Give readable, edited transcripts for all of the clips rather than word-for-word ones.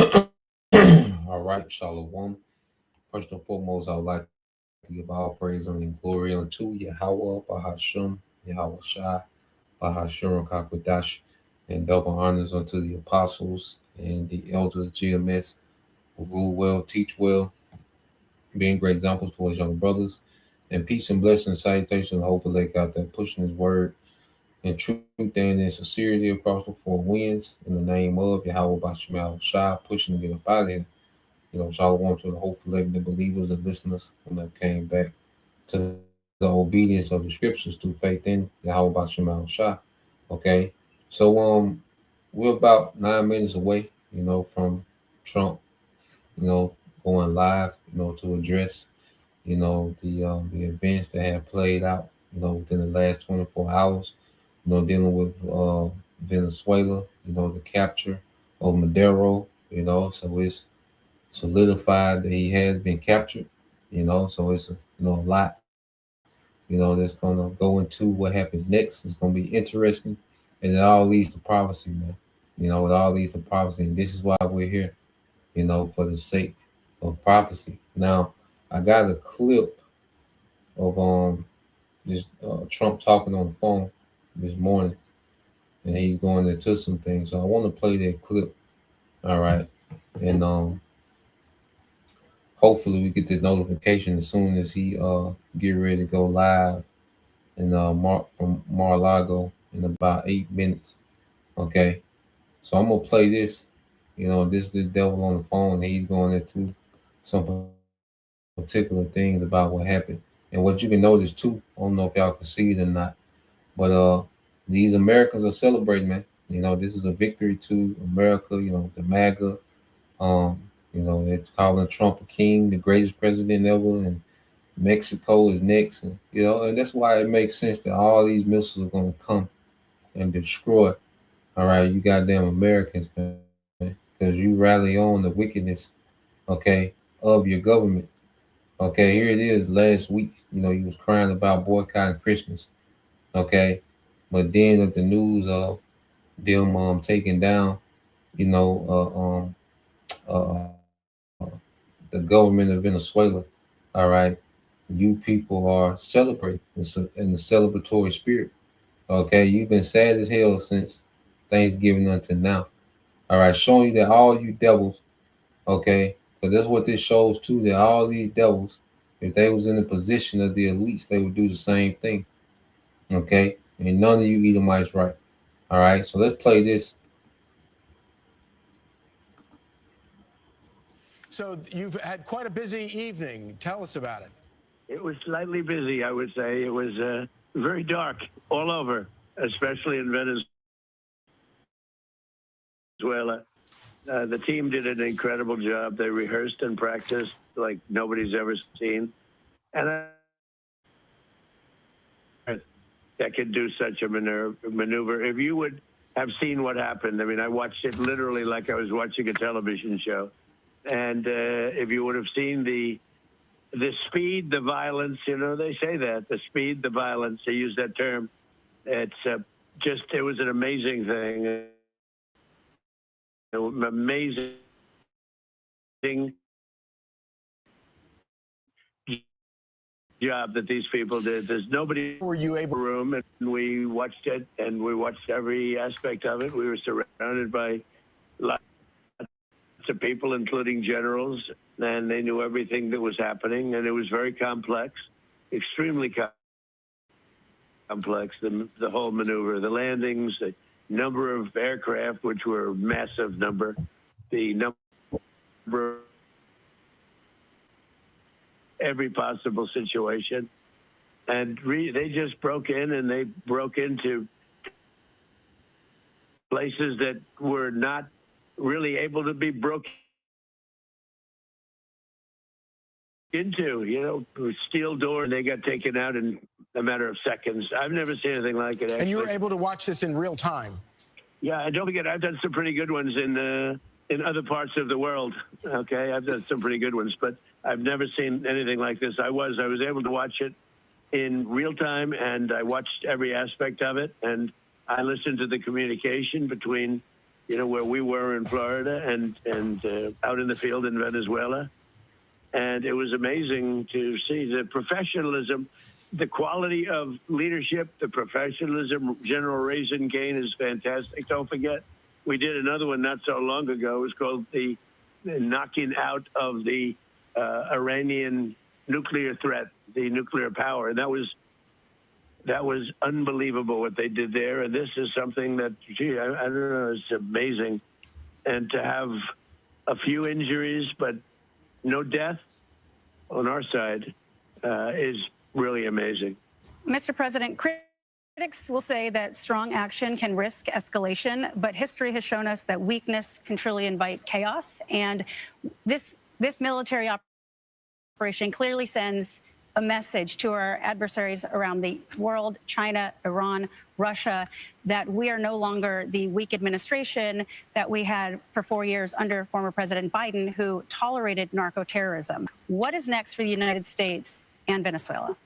All right, Shalom. First and foremost, I would like to give all praise and glory unto Yahweh, Bahasham, Yahweh Shai, Bahasham, Kakwadash, and double honors unto the apostles and the elders of GMS who rule well, teach well, being great examples for his young brothers. And peace and blessing and salutation, hopefully, out there pushing his word in truth and in sincerity across the four winds in the name of Yahweh Bashemal Shah, pushing to get up out of here. Shalom to the hopeful letting the believers and listeners when they came back to the obedience of the scriptures through faith in Yahweh Bashemal Shah. Okay. So we're about 9 minutes away, from Trump, you know, going live, to address, the events that have played out, within the last 24 hours, dealing with Venezuela, the capture of Maduro, so it's solidified that he has been captured, so it's a lot, that's gonna go into what happens next. It's gonna be interesting, and it all leads to prophecy, man. It all leads to prophecy, and this is why we're here, for the sake of prophecy. Now, I got a clip of this Trump talking on the phone this morning, and he's going into some things. So I want to play that clip. All right, and hopefully we get the notification as soon as he get ready to go live in from Mar-a-Lago in about 8 minutes. Okay, so I'm gonna play this. This is the devil on the phone, and he's going into some particular things about what happened. And what you can notice too, I don't know if y'all can see it or not, but these Americans are celebrating, man. This is a victory to America. The MAGA. Um, it's calling Trump a king, the greatest president ever, and Mexico is next, and that's why it makes sense that all these missiles are going to come and destroy. All right, you goddamn Americans, man, because you rally on the wickedness, okay, of your government. Okay, here it is. Last week, you was crying about boycotting Christmas. Okay, but then with the news of them taking down, you know, the government of Venezuela. All right, you people are celebrating in the celebratory spirit. Okay, you've been sad as hell since Thanksgiving until now. All right, showing you that all you devils, okay, because that's what this shows too. That all these devils, if they was in the position of the elites, they would do the same thing. Okay, and none of you Edomites right. All right, so let's play this. So you've had quite a busy evening. Tell us about it. It was slightly busy, I would say. It was very dark all over, especially in Venezuela. The team did an incredible job. They rehearsed and practiced like nobody's ever seen. And that could do such a maneuver. If you would have seen what happened, I mean, I watched it literally like I was watching a television show. And if you would have seen the speed, the violence, they say that, the speed, the violence, they use that term. It's it was an amazing thing. Amazing job that these people did. There's nobody Were you able? room, and we watched it, and we watched every aspect of it. We were surrounded by lots of people, including generals, and they knew everything that was happening, and it was very complex, extremely complex, the whole maneuver, the landings, the number of aircraft, which were a massive number, the number of every possible situation. And they just broke in, and they broke into places that were not really able to be broken into, steel door, and they got taken out in a matter of seconds. I've never seen anything like it, actually. And you were able to watch this in real time. Yeah, and don't forget, I've done some pretty good ones in other parts of the world. Okay, I've done some pretty good ones, but I've never seen anything like this. I was able to watch it in real time, and I watched every aspect of it, and I listened to the communication between, where we were in Florida and out in the field in Venezuela. And it was amazing to see the professionalism, the quality of leadership, the professionalism. General Raisin Gain is fantastic. Don't forget, we did another one not so long ago. It was called the knocking out of the Iranian nuclear threat, the nuclear power. And that was unbelievable what they did there. And this is something that, gee, I don't know, it's amazing. And to have a few injuries, but no death on our side is really amazing. Mr. President, critics will say that strong action can risk escalation, but history has shown us that weakness can truly invite chaos. And this military operation clearly sends a message to our adversaries around the world, China, Iran, Russia, that we are no longer the weak administration that we had for 4 years under former President Biden, who tolerated narco-terrorism. What is next for the United States and Venezuela?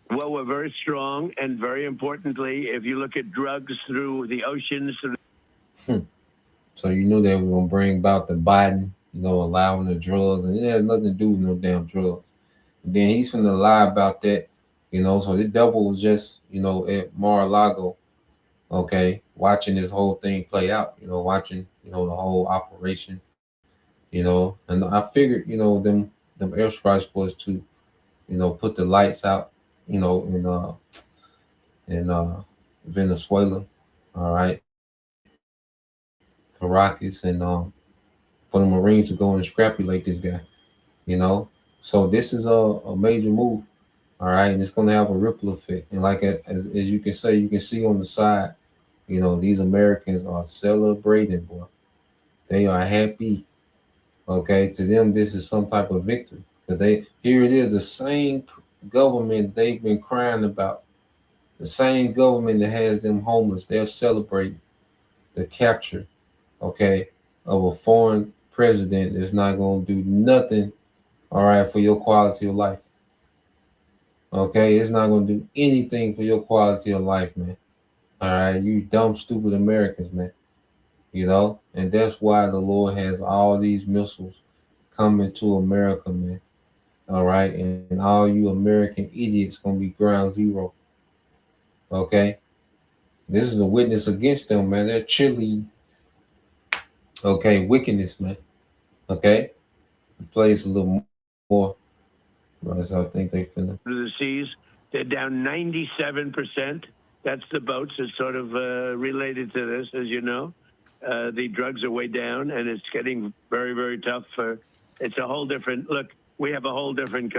Well, we're very strong, and very importantly, if you look at drugs through the oceans. So you knew they were gonna bring about the Biden, allowing the drugs, and it has nothing to do with no damn drugs. And then he's finna lie about that, So the devil was just, at Mar-a-Lago, okay, watching this whole thing play out, watching, the whole operation, And I figured, them airstrikes was to, put the lights out, in Venezuela, all right, Caracas, and for the Marines to go and scrapulate this guy, you know. So this is a major move, all right, and it's going to have a ripple effect. And like as you can say, you can see on the side, these Americans are celebrating, boy. They are happy. Okay, to them, this is some type of victory. Cause here it is, the same government they've been crying about, the same government that has them homeless. They're celebrating the capture, okay, of a foreign president that's not going to do nothing, all right, for your quality of life. Okay, it's not going to do anything for your quality of life, man. All right, you dumb, stupid Americans, man. And that's why the Lord has all these missiles coming to America, man. All right, and all you American idiots gonna be ground zero. Okay, this is a witness against them, man. They're chilling. Okay, wickedness, man. Okay, it plays a little more. That's how I think they finna. To the seas, they're down 97%. That's the boats. It's sort of related to this, as you know. The drugs are way down, and it's getting very, very tough. It's a whole different look. We have a whole different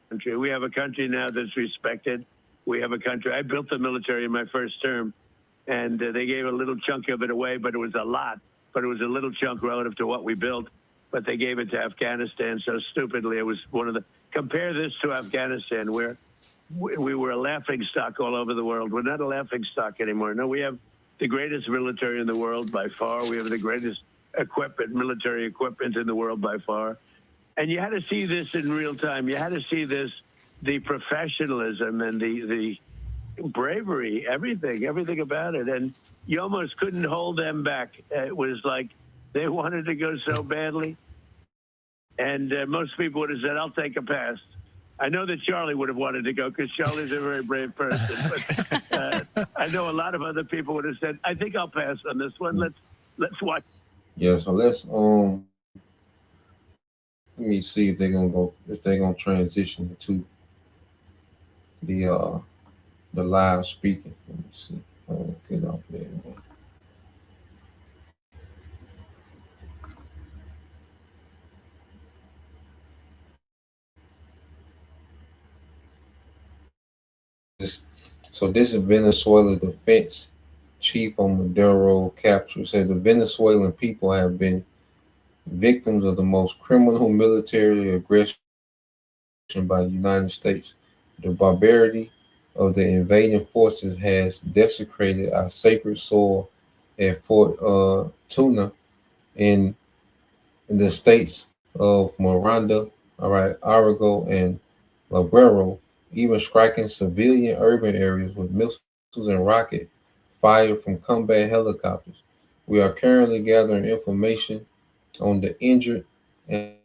country. We have a country now that's respected. We have a country. I built the military in my first term, and they gave a little chunk of it away, but it was a lot. But it was a little chunk relative to what we built. But they gave it to Afghanistan so stupidly. It was one of the. Compare this to Afghanistan, where we were a laughing stock all over the world. We're not a laughing stock anymore. No, we have the greatest military in the world by far. We have the greatest military equipment in the world by far. And you had to see this in real time. You had to see this, the professionalism and the bravery, everything about it. And you almost couldn't hold them back. It was like they wanted to go so badly. And most people would have said, I'll take a pass. I know that Charlie would have wanted to go because Charlie's a very brave person. But I know a lot of other people would have said, I think I'll pass on this one. Let's watch. Yeah, so let me see if they're gonna transition to the the live speaking. Let me see. Get up there. This, so this is Venezuela defense chief on Maduro capture said the Venezuelan people have been victims of the most criminal military aggression by the United States. The barbarity of the invading forces has desecrated our sacred soil at Fort Tuna in the states of Miranda, all right, Arago, and Laguero, even striking civilian urban areas with missiles and rocket fire from combat helicopters. We are currently gathering information on the injured and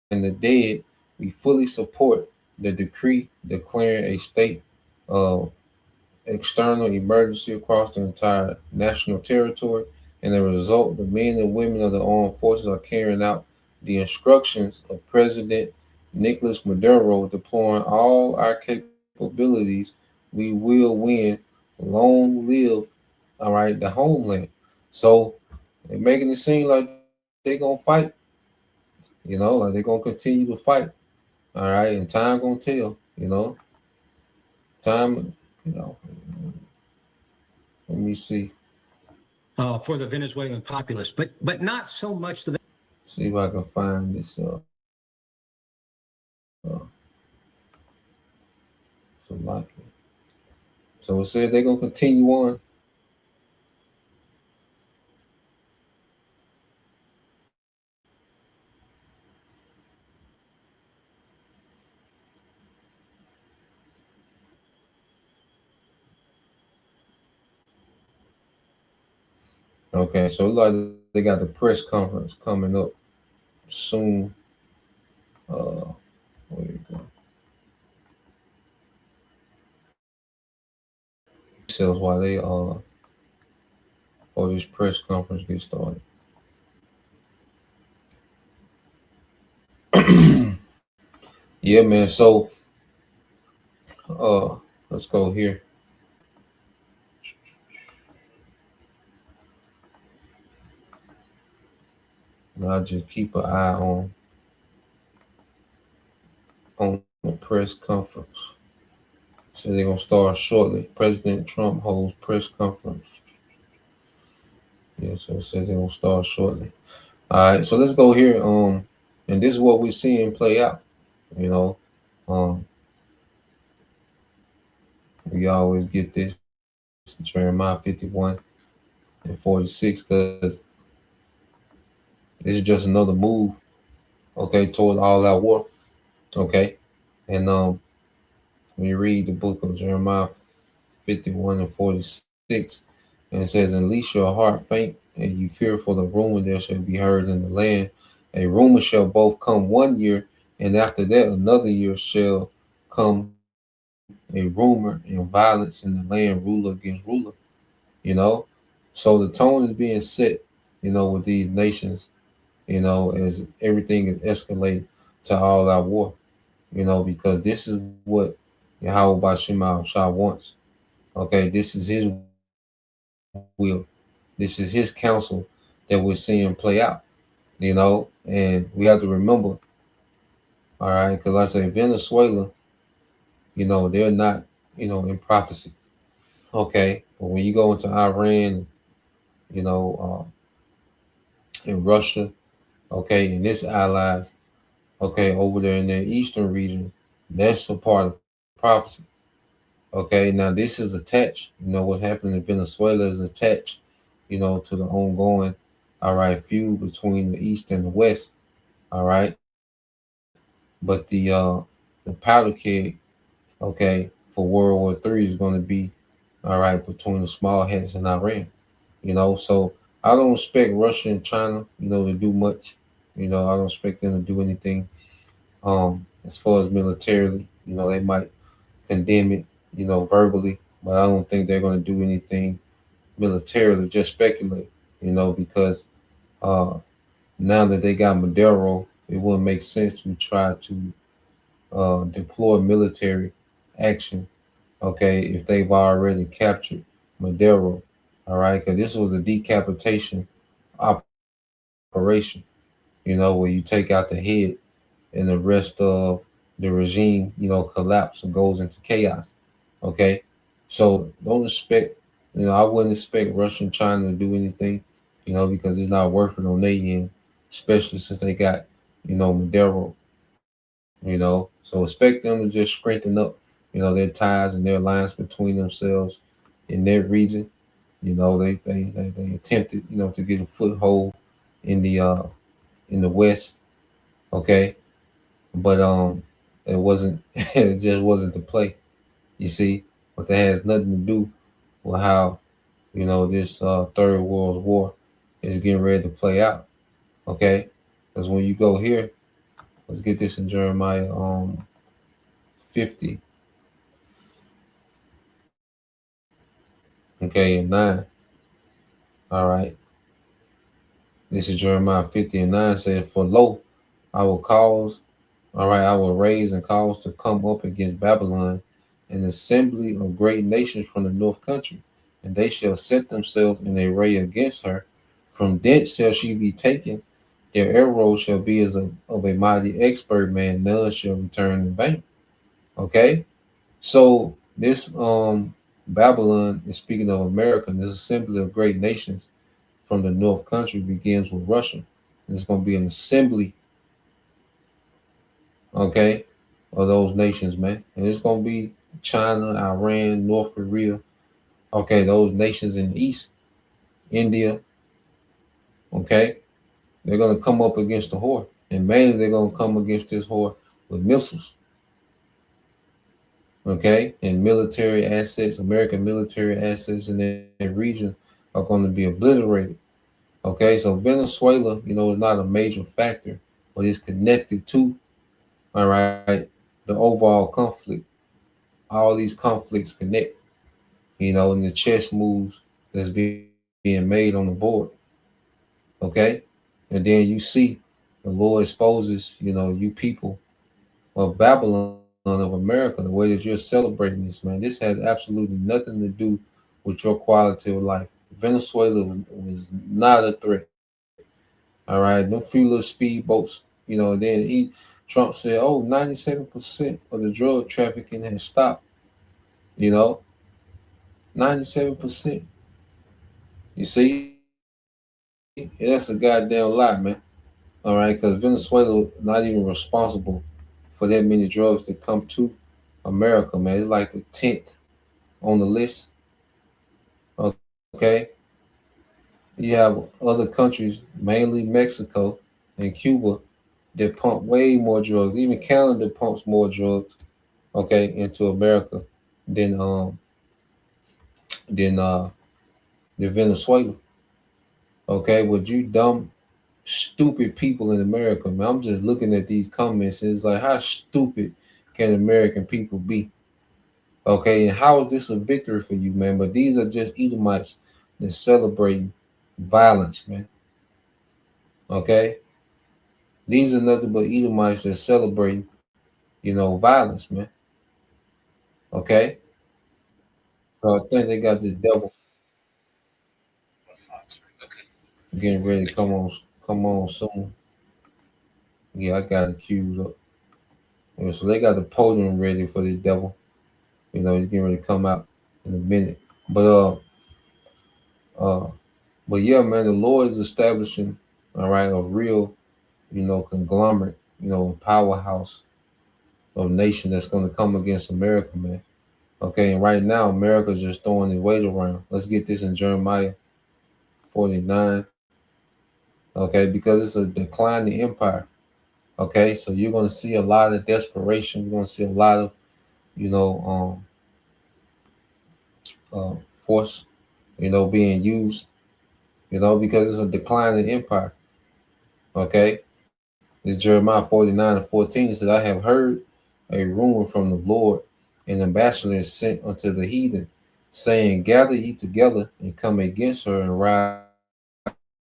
the dead. We fully support the decree declaring a state of external emergency across the entire national territory. And as a result, the men and women of the armed forces are carrying out the instructions of President Nicolas Maduro, deploying all our capabilities. We will win. Long live, all right, the homeland. So they're making it seem like they're gonna fight, like they're gonna continue to fight. All right, and time gonna tell. Time, you know, let me for the Venezuelan populace, but not so much the see if I can find this some like it. So it says they're gonna continue on. Okay, so it look like they got the press conference coming up soon. Where you go? Details why they for this press conference get started. Yeah, man. So uh, let's go here. And I just keep an eye on the press conference. So they're gonna start shortly. President Trump holds press conference. Yeah, so it says they're gonna start shortly. All right, so let's go here. And this is what we're seeing play out. You know, um, we always get this Jeremiah 51 and 46 because this is just another move, okay, toward all out war, okay. And when you read the book of Jeremiah 51 and 46, and it says, "Unleash your heart faint, and you fear for the rumor there shall be heard in the land. A rumor shall both come 1 year, and after that another year shall come a rumor and violence in the land, ruler against ruler." You know, so the tone is being set, with these nations, as everything is escalating to all out war, because this is what Yahweh Bashim Shah wants. Okay, this is his will. This is his counsel that we're seeing play out, and we have to remember, all right, because I say Venezuela, they're not, in prophecy. Okay, but when you go into Iran, you know, in Russia, okay, and its allies, okay, over there in the eastern region, that's a part of prophecy. Okay, now this is attached. What's happening in Venezuela is attached, to the ongoing, all right, feud between the East and the West, all right. But the powder keg, okay, for World War III is going to be, all right, between the small hats and Iran. So I don't expect Russia and China, to do much. I don't expect them to do anything. As far as militarily, they might condemn it, verbally, but I don't think they're going to do anything militarily. Just speculate, because uh, now that they got Maduro, it wouldn't make sense to try to deploy military action, okay, if they've already captured Maduro, all right, because this was a decapitation operation, where you take out the head and the rest of the regime, collapse and goes into chaos. Okay. So don't expect, I wouldn't expect Russia and China to do anything, because it's not worth it on their end, especially since they got, Madero, So expect them to just strengthen up, their ties and their alliance between themselves in their region. They attempted, to get a foothold in the West. Okay. But it wasn't it just wasn't the play, you see, but that has nothing to do with how this third world war is getting ready to play out. Okay, because when you go here, let's get this in Jeremiah 50, okay, and 9. All right, this is Jeremiah 50 and 9 says, "For lo, I will cause, all right, I will raise and cause to come up against Babylon an assembly of great nations from the north country, and they shall set themselves in array against her. From thence shall she be taken. Their arrows shall be as of a mighty expert man, none shall return in vain." Okay? So this Babylon is speaking of America, and this assembly of great nations from the north country begins with Russia. There's going to be an assembly, okay, of those nations, man. And it's going to be China, Iran, North Korea, okay, those nations in the east, India, okay. They're going to come up against the whore. And mainly they're going to come against this whore with missiles, okay, and military assets, American military assets in that region are going to be obliterated. Okay, so Venezuela, is not a major factor, but it's connected to, all right, the overall conflict. All these conflicts connect, and the chess moves that's being made on the board. Okay, and then you see the Lord exposes, you people of Babylon of America, the way that you're celebrating this, man. This has absolutely nothing to do with your quality of life. Venezuela was not a threat. All right, no few little speedboats, and then Trump said, oh, 97% of the drug trafficking has stopped, you know, 97%. You see, that's a goddamn lie, man. All right, because Venezuela not even responsible for that many drugs that come to America, man. It's like the 10th on the list. Okay, you have other countries, mainly Mexico and Cuba, that pump way more drugs. Even Canada pumps more drugs, okay, into America than than uh than Venezuela. Okay, with you dumb, stupid people in America, man. I'm just looking at these comments and it's like, how stupid can American people be? Okay, and how is this a victory for you, man? But these are just Edomites that celebrating violence, man. Okay, these are nothing but Edomites that celebrating, violence, man. Okay, so I think they got this devil getting ready to come on soon. Yeah, I got it queued up. Yeah, so they got the podium ready for this devil. He's getting ready to come out in a minute. But uh, but yeah, man, the Lord is establishing, all right, a real, conglomerate, powerhouse of nation that's going to come against America, man. Okay, and right now America's just throwing its weight around. Let's get this in Jeremiah 49. Okay, because it's a declining empire. Okay, so you're going to see a lot of desperation. You're going to see a lot of, you know, force, being used, because it's a declining empire. Okay, it's Jeremiah 49 and 14. It says, I have heard a rumor from the Lord, an ambassador is sent unto the heathen, saying, gather ye together and come against her and rise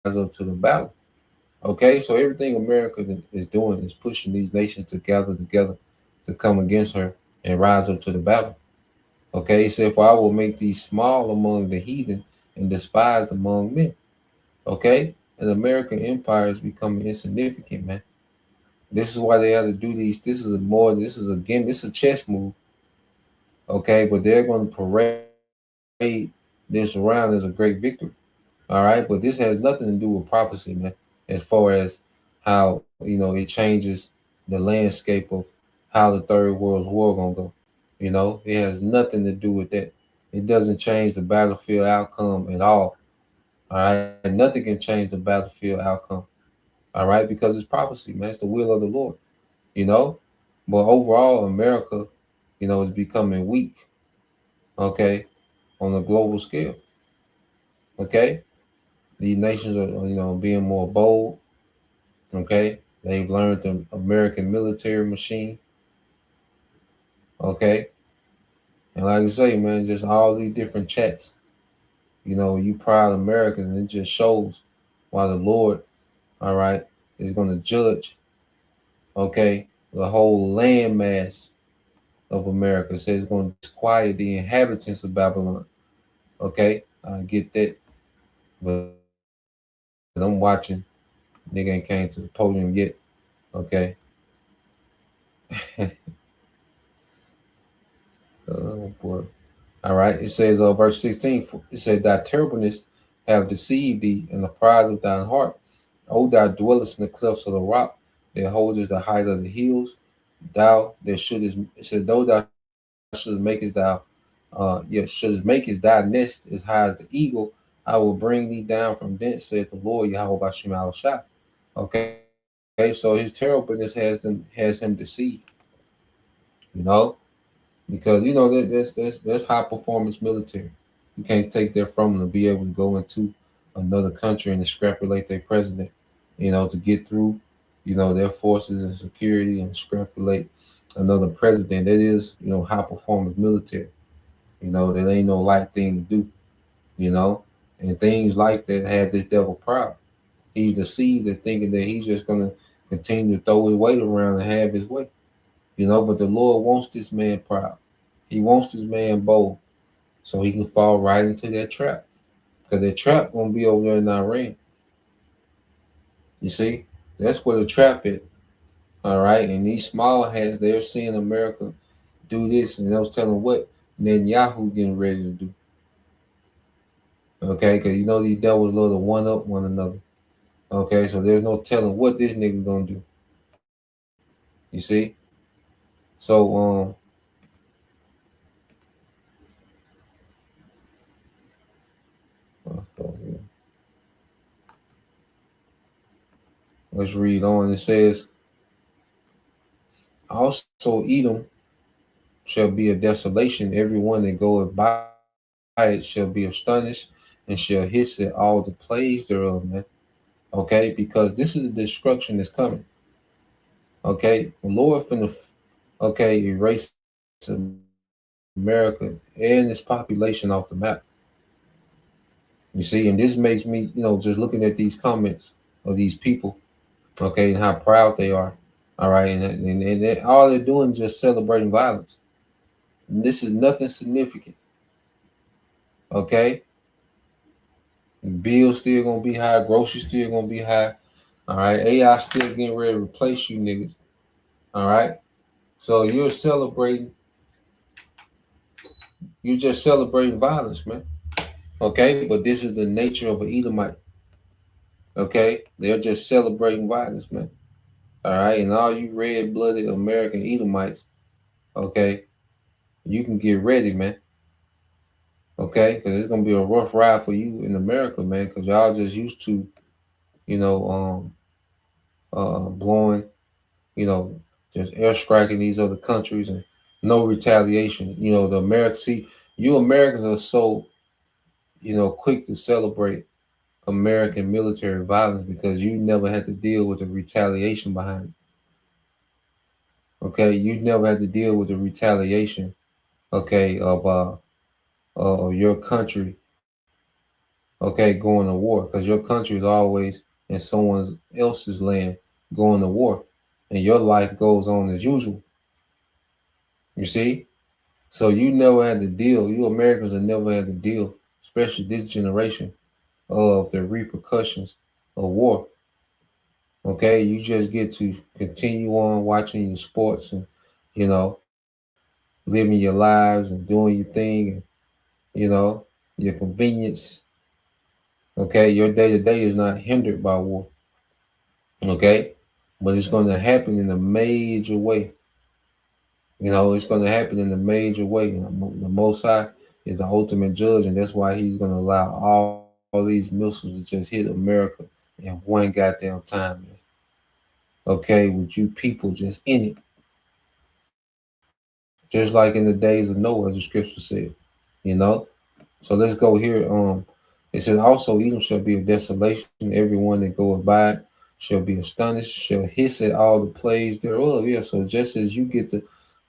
up to the battle. Okay, so everything America is doing is pushing these nations to gather together to come against her and rise up to the battle. Okay, he said, for I will make thee small among the heathen and despised among men. Okay, and the American empire is becoming insignificant, man. This is why they have to do these. This is a game, this is a chess move. Okay, but they're going to parade this around as a great victory. All right, but this has nothing to do with prophecy, man, as far as how, it changes the landscape of how the Third World War gonna go. It has nothing to do with that. It doesn't change the battlefield outcome at all. All right, nothing can change the battlefield outcome. All right, because it's prophecy, man. It's the will of the Lord. You know, but overall, America, is becoming weak. Okay, on a global scale. Okay, these nations are being more bold. Okay, they've learned the American military machine. Okay, and like I say, man, just all these different chats. You proud Americans, and it just shows why the Lord, all right, is going to judge. Okay, the whole landmass of America. Says it's going to disquiet the inhabitants of Babylon. Okay, I get that, but I'm watching. Nigga ain't came to the podium yet. Okay. Oh boy. All right. It says, verse 16. It said, "Thy terribleness have deceived thee, and the pride of thine heart. O thou dwellest in the clefts of the rock, that holdest the height of the hills. Thou that shouldest, it said, though thou shouldest make thy nest as high as the eagle, I will bring thee down from thence, saith the Lord Yahweh Bashim al Shah." Okay, so his terribleness has him deceived, you know, because that's high performance military. You can't take that from them to be able to go into another country and extrapolate their president, to get through, their forces and security and extrapolate another president. That is, high performance military. That ain't no light thing to do, you know, and things like that have this devil proud. He's deceived and thinking that he's just gonna continue to throw his weight around and have his way, but the Lord wants this man proud. He wants this man bold so he can fall right into that trap. Because that trap gonna be over there in Iran. You see? That's where the trap is. All right. And these small hats, they're seeing America do this, and they was telling what Netanyahu getting ready to do. Okay, because these devils love to one up one another. Okay, so there's no telling what this nigga gonna do. You see? So let's read on. It says, "Also Edom shall be a desolation. Everyone that goeth by it shall be astonished, and shall hiss at all the plagues thereof." Man. Okay, because this is the destruction that's coming. Okay, the Lord finna erase America and its population off the map. You see, and this makes me, just looking at these comments of these people, okay, and how proud they are. All right, and all they're doing is just celebrating violence. And this is nothing significant. Okay, bills still gonna be high, groceries still gonna be high. All right, AI still getting ready to replace you niggas. All right, so you're just celebrating violence, man. Okay, but this is the nature of an Edomite. Okay, they're just celebrating violence, man. All right, and all you red-blooded American Edomites, okay, you can get ready, man. Okay, because it's gonna be a rough ride for you in America, man. Because y'all just used to, you know, blowing, you know, just airstriking these other countries and no retaliation. The Americans, see, you Americans are so, quick to celebrate American military violence because you never had to deal with the retaliation behind it. Okay, you never had to deal with the retaliation. Okay, of your country. Okay, going to war because your country is always in someone else's land going to war, and your life goes on as usual. You see, so you never had to deal. You Americans have never had to deal, especially this generation, of the repercussions of war. Okay, you just get to continue on watching your sports and you know living your lives and doing your thing and you know your convenience. Okay, your day to day is not hindered by war. Okay, but it's going to happen in a major way. It's going to happen in a major way. The Most High is the ultimate judge, and that's why He's going to allow all these missiles to just hit America in one goddamn time. Man. Okay, with you people just in it, just like in the days of Noah, as the scripture said. You know. So let's go here. It says, also Edom shall be a desolation, everyone that goeth by it shall be astonished, shall hiss at all the plays thereof. Yeah, so just as you get to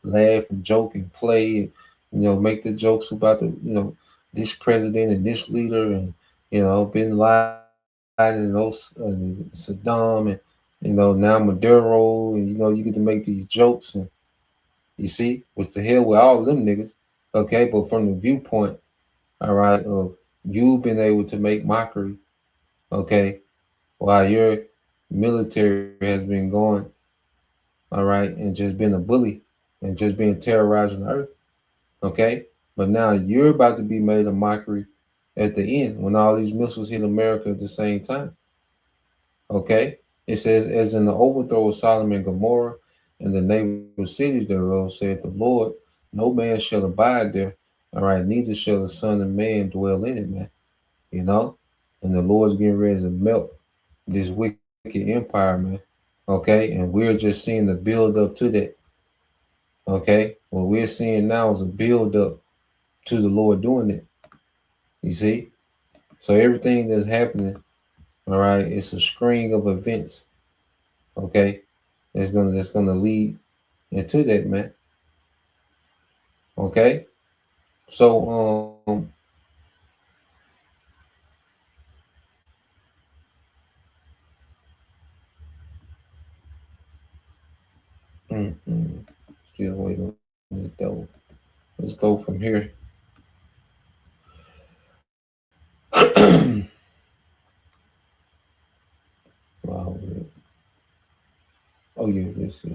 laugh and joke and play and, make the jokes about the, this president and this leader and, Bin Laden and those, Saddam and, now Maduro, and, you get to make these jokes and, you see, with the hell with all of them niggas. Okay, but from the viewpoint, all right, of you been able to make mockery, okay, while your military has been going, all right, and just been a bully and just being terrorizing the earth, okay? But now you're about to be made a mockery at the end when all these missiles hit America at the same time, okay? It says, as in the overthrow of Sodom and Gomorrah and the neighbor cities thereof, saith the Lord, no man shall abide there, all right, neither shall the Son of Man dwell in it, man, you know? And the Lord's getting ready to melt this wicked empire, man. Okay, and we're just seeing the build up to that. Okay, what we're seeing now is a build up to the Lord doing it. You see, so everything that's happening, all right, it's a string of events. Okay, that's gonna lead into that, man. Okay, so still waiting on the dough. Let's go from here. Wow. Oh yeah, this is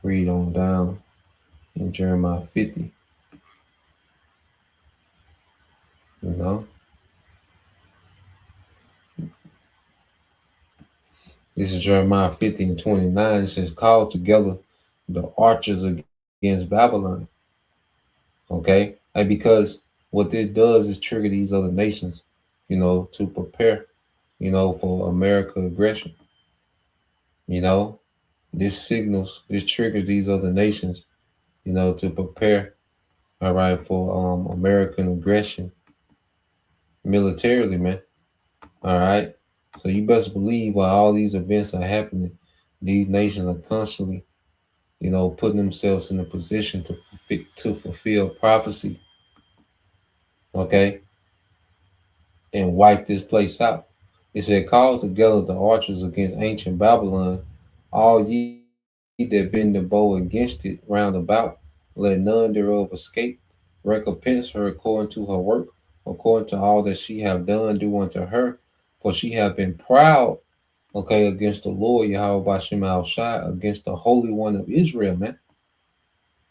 read on down in Jeremiah 50. You know, this is Jeremiah 50 and 29. It says, call together the archers against Babylon. Okay. And because what this does is trigger these other nations, to prepare, for America aggression. You know, this triggers these other nations, to prepare, all right, for American aggression militarily, man. All right. So you best believe while all these events are happening, these nations are constantly, putting themselves in a position to fulfill prophecy, okay, and wipe this place out. It said, call together the archers against ancient Babylon, all ye that bend the bow against it round about, let none thereof escape. Recompense her according to her work, according to all that she have done, do unto her, for she have been proud, okay, against the Lord Yahweh Bashem Al Shai, against the Holy One of Israel, man.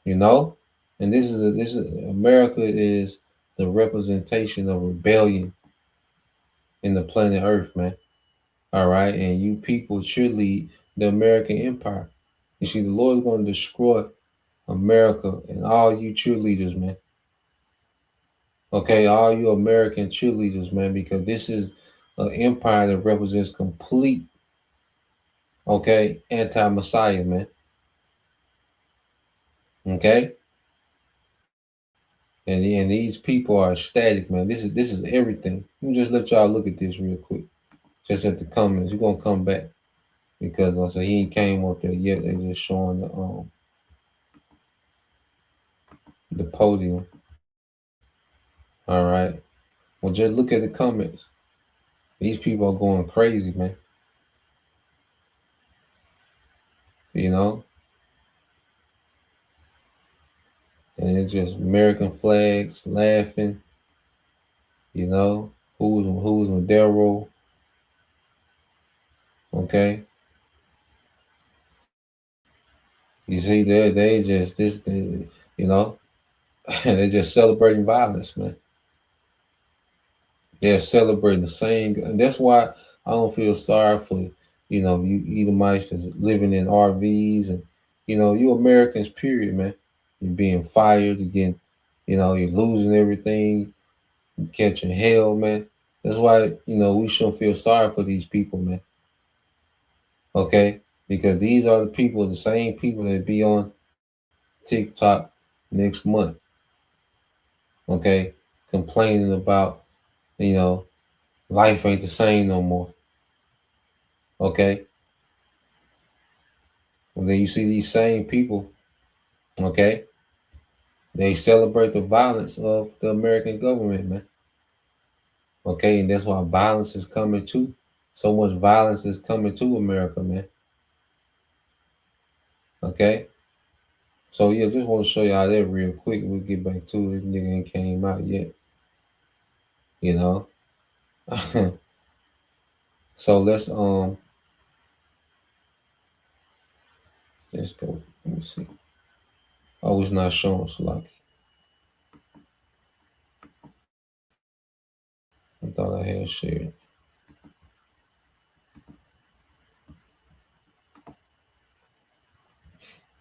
You know, and this is America is the representation of rebellion in the planet Earth, man. All right, and you people should lead the American empire. You see, the Lord is going to destroy America and all you cheerleaders, man. Okay, all you American cheerleaders, man, because this is an empire that represents complete, okay, anti-Messiah, man. Okay, and these people are ecstatic, man. This is everything. Let me just let y'all look at this real quick, just at the comments. We're gonna come back because I said he ain't came up there yet. They just showing the podium. All right. Well, just look at the comments. These people are going crazy, man. You know, and it's just American flags laughing. You know, who's Madero? Okay, you see, they just you know, they're just celebrating violence, man. They're celebrating the same, and that's why I don't feel sorry for you Edomites that's living in RVs and you Americans, period, man. You're being fired, you're losing everything, you're catching hell, man. That's why we shouldn't feel sorry for these people, man. Okay, because these are the people, the same people that be on TikTok next month. Okay, complaining about, you know, life ain't the same no more. Okay. And then you see these same people, okay, they celebrate the violence of the American government, man. Okay, and that's why violence is coming too. So much violence is coming to America, man. Okay. So yeah, just want to show y'all that real quick. We'll get back to it. Nigga ain't came out yet, you know. So let's go. Let me see. Oh, it's not showing us like I thought I had shared.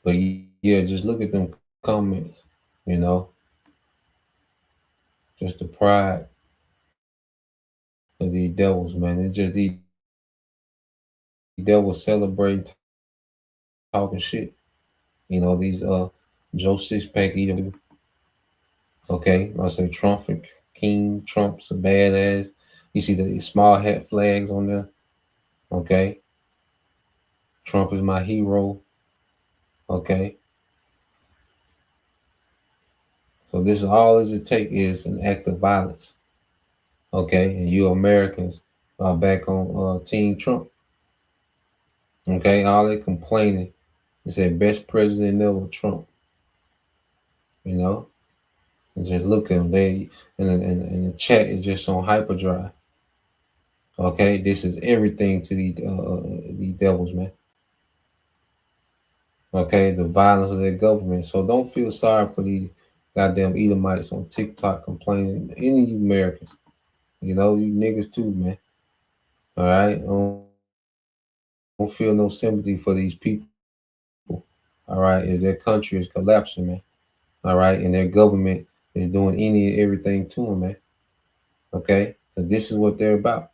But yeah, just look at them comments, you know, just the pride of these devils, man. It's just these devils celebrating, talking shit. You know, these Joe Sixpack eater. Okay, I say Trump and King Trump's a badass. You see the small hat flags on there. Okay, Trump is my hero. Okay, so this is all it take is an act of violence. Okay, and you Americans are back on Team Trump. Okay, all they complaining is that best president ever, Trump. You know, and just look at them. They and the chat is just on hyperdrive. Okay, this is everything to the devils, man. Okay, the violence of their government. So don't feel sorry for these goddamn Edomites on TikTok complaining. Any of you Americans, you know, you niggas too, man. All right, don't feel no sympathy for these people. All right, as their country is collapsing, man. All right, and their government is doing any and everything to them, man. Okay, but this is what they're about.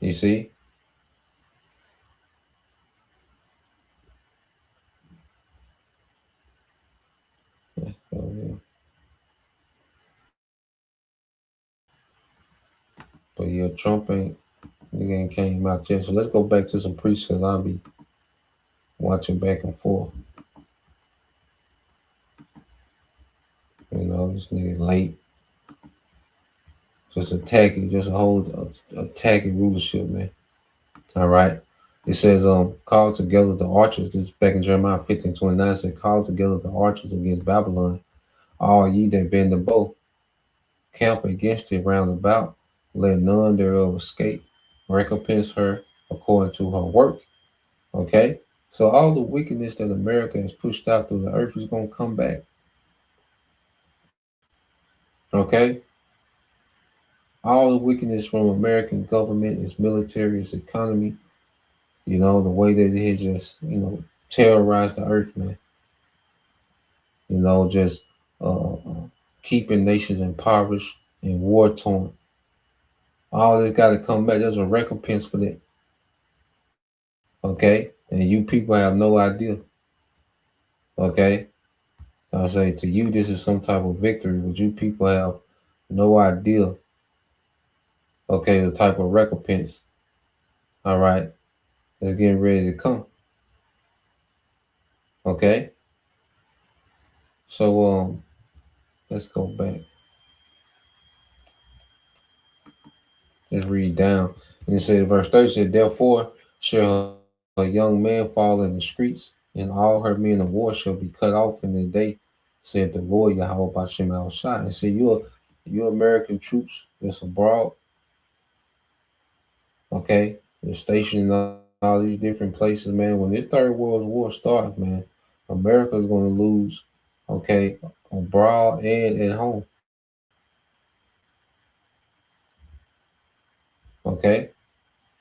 You see. Let's go here. But yeah, Trump ain't nigga ain't came out yet. So let's go back to some presets. I'll be watching back and forth. You know, this nigga late. Just attacking, just a whole attacking rulership, man. All right. It says, call together the archers. This is back in Jeremiah 15:29. It said, call together the archers against Babylon. All ye that bend the bow, camp against it round about. Let none thereof escape. Recompense her according to her work. Okay. So all the wickedness that America has pushed out through the earth is gonna come back. Okay. All the wickedness from American government, its military, its economy, you know, the way that they just, you know, terrorized the earth, man. You know, just keeping nations impoverished and war torn. All this got to come back. There's a recompense for that. Okay. And you people have no idea. Okay. I'll say to you, this is some type of victory, but you people have no idea. Okay. The type of recompense. All right. That's getting ready to come. Okay. So, let's go back. Let's read down. And it says, verse 30 said, therefore shall a young man fall in the streets, and all her men of war shall be cut off in the day, said the Lord Yahweh Bashem al Shai. And said, you American troops that's abroad, okay, they're stationed in all these different places, man. When this third world war starts, man, America's gonna lose, okay, abroad and at home. Okay.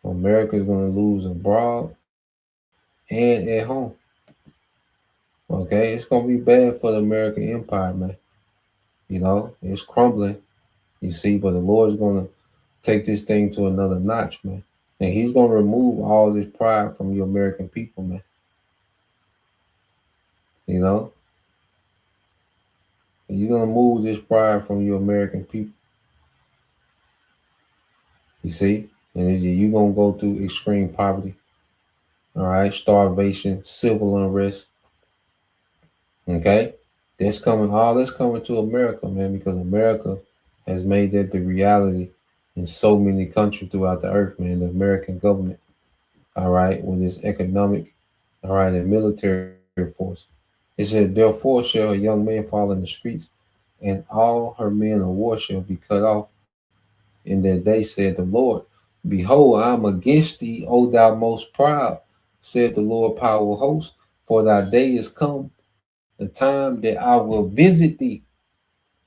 America's gonna lose abroad and at home. Okay, it's gonna be bad for the American empire, man. You know, it's crumbling, you see, but the Lord is gonna take this thing to another notch, man. And He's gonna remove all this pride from your American people, man. You know, You're gonna move this pride from your American people. You see, and you're gonna go through extreme poverty. All right, starvation, civil unrest. Okay, that's coming. All that's coming to America, man, because America has made that the reality in so many countries throughout the earth, man. The American government, all right, with its economic, all right, and military force. It said, therefore shall a young man fall in the streets, and all her men of war shall be cut off. In that day said the Lord, behold, I am against thee, O thou most proud, said the Lord power of hosts, for thy day is come, the time that I will visit thee.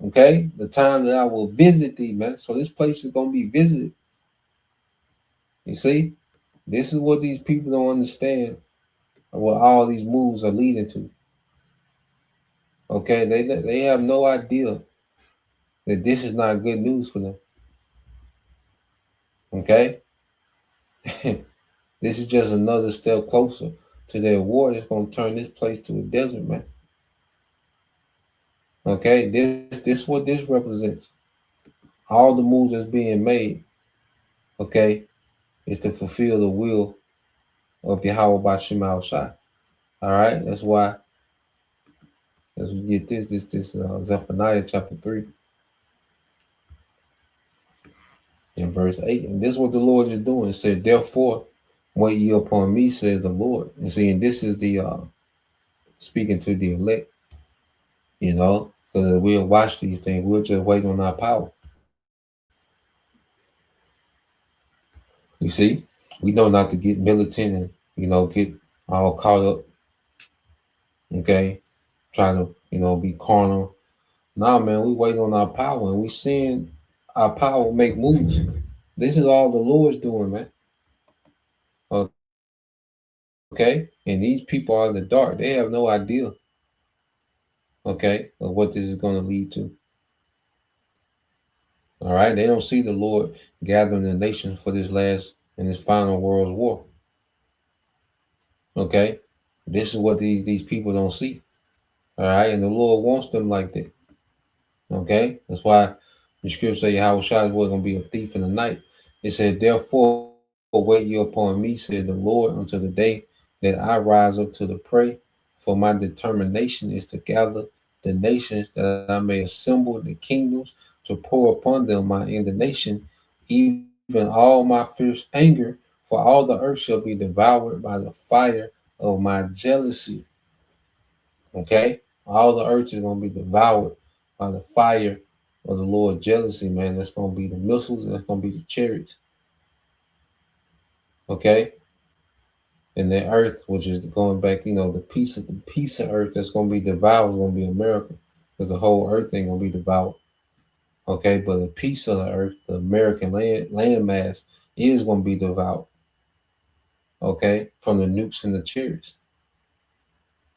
Okay, the time that I will visit thee, man. So this place is gonna be visited. You see, this is what these people don't understand, what all these moves are leading to. Okay, they have no idea that this is not good news for them. Okay, this is just another step closer to their war that's gonna turn this place to a desert, man. Okay, this what this represents. All the moves that's being made, okay, is to fulfill the will of Yahweh Bashim Al Shai. All right, that's why as we get this Zephaniah chapter 3 and verse 8, and this is what the Lord is doing. It said, therefore, wait ye upon me, says the Lord. And see, and this is the speaking to the elect, because we'll watch these things, we'll just wait on our power. You see, we know not to get militant and get all caught up, okay, trying to be carnal. Nah, man, we wait on our power and we seeing our power make moves. This is all the Lord's doing, man. Okay, and these people are in the dark. They have no idea, okay, of what this is going to lead to. All right, they don't see the Lord gathering the nations for this last and this final world's war. Okay, this is what these people don't see. All right, and the Lord wants them like that. Okay, that's why the scripture say how Shai was going to be a thief in the night. It said, therefore, wait ye upon me, said the Lord, until the day that I rise up to the prey. For my determination is to gather the nations that I may assemble the kingdoms to pour upon them my indignation, even all my fierce anger, for all the earth shall be devoured by the fire of my jealousy. Okay? All the earth is going to be devoured by the fire of the Lord jealousy, man. That's going to be the missiles and that's going to be the chariots. Okay? And the earth, which is going back, the piece of earth that's going to be devoured is going to be America. Because the whole earth ain't going to be devoured. Okay? But a piece of the earth, the American land mass, is going to be devoured. Okay? From the nukes and the chariots.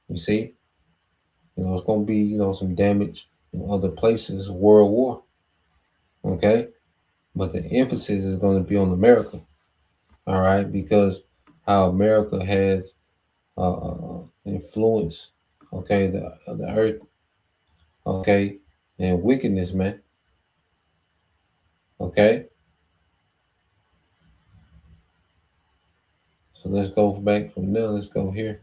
You see? It's going to be, some damage in other places, world war. Okay? But the emphasis is going to be on America. All right? Because how America has influence, okay, the earth, okay, and wickedness, man. Okay? So let's go back from there. Let's go here.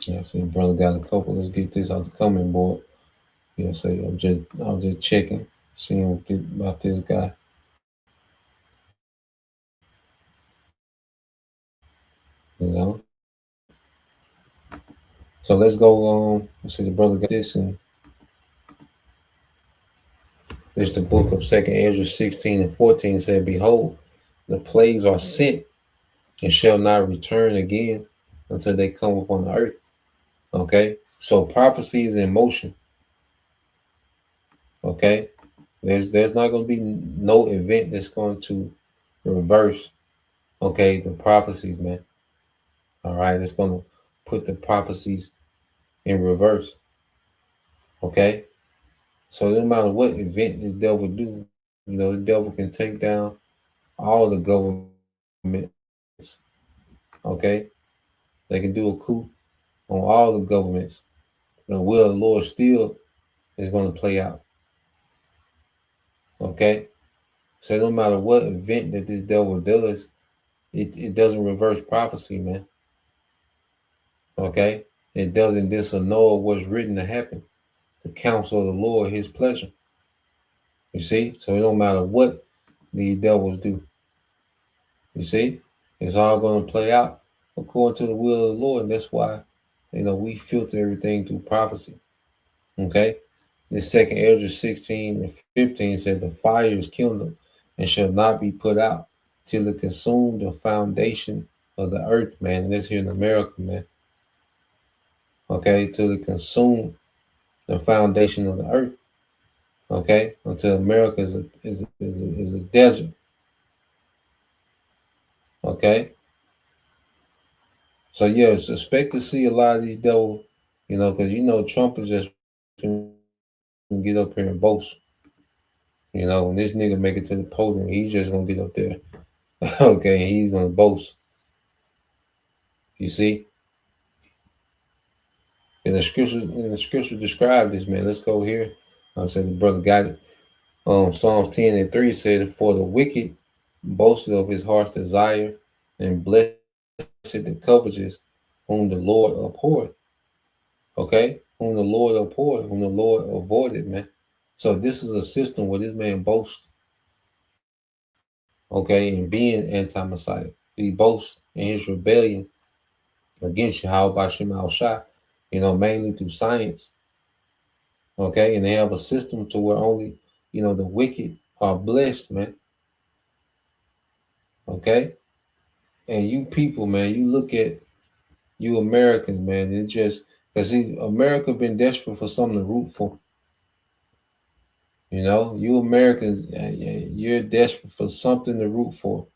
Yeah, see, brother got a couple. Let's get this out the comment board. Yeah, say I'm just checking, seeing about this guy. You know. So let's go. Let's see, the brother got this, and this the book of Second Ezra 16:14 said, "Behold, the plagues are sent and shall not return again until they come upon the earth." Okay, so prophecy is in motion. Okay, there's not going to be no event that's going to reverse. Okay, the prophecies, man. All right, it's going to put the prophecies in reverse. Okay? So no matter what event this devil do, the devil can take down all the governments. Okay? They can do a coup on all the governments. The will of the Lord still is going to play out. Okay? So no matter what event that this devil does, it doesn't reverse prophecy, man. Okay? It doesn't disannul what's written to happen. The counsel of the Lord, his pleasure. You see? So it don't matter what these devils do. You see? It's all going to play out according to the will of the Lord. And that's why, we filter everything through prophecy. Okay? This second Ezra 16 and 15 said, the fire is kindled and shall not be put out till it consume the foundation of the earth, man. And that's here in America, man. Okay? Till it consume the foundation of the earth. Okay? Until America is a desert. Okay? So, yeah, expect to see a lot of these devil, because Trump is just gonna get up here and boast. When this nigga make it to the podium, he's just gonna get up there. Okay, and he's gonna boast. You see? And the scripture described this, man. Let's go here. I said the brother got it. Psalms 10 and 3 said, for the wicked boasted of his heart's desire, and blessed the covetous, whom the Lord abhorred. Okay? Whom the Lord abhorred, whom the Lord avoided, man. So this is a system where this man boasts, okay, in being anti-Messiah. He boasts in his rebellion against Yahweh Shem Shai, mainly through science. Okay, and they have a system to where only, the wicked are blessed, man. Okay? And you people, man, you look at you Americans, man, it just because America been desperate for something to root for. You Americans, you're desperate for something to root for.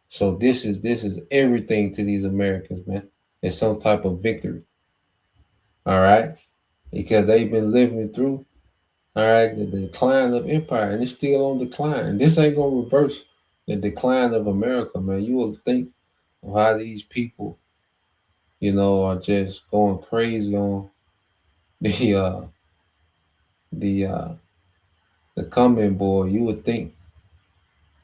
So this is everything to these Americans, man. It's some type of victory. All right, because they've been living through, all right, the decline of empire, and it's still on decline. This ain't gonna reverse the decline of America, man. You will think of how these people, are just going crazy on the uh the uh the comment board. You would think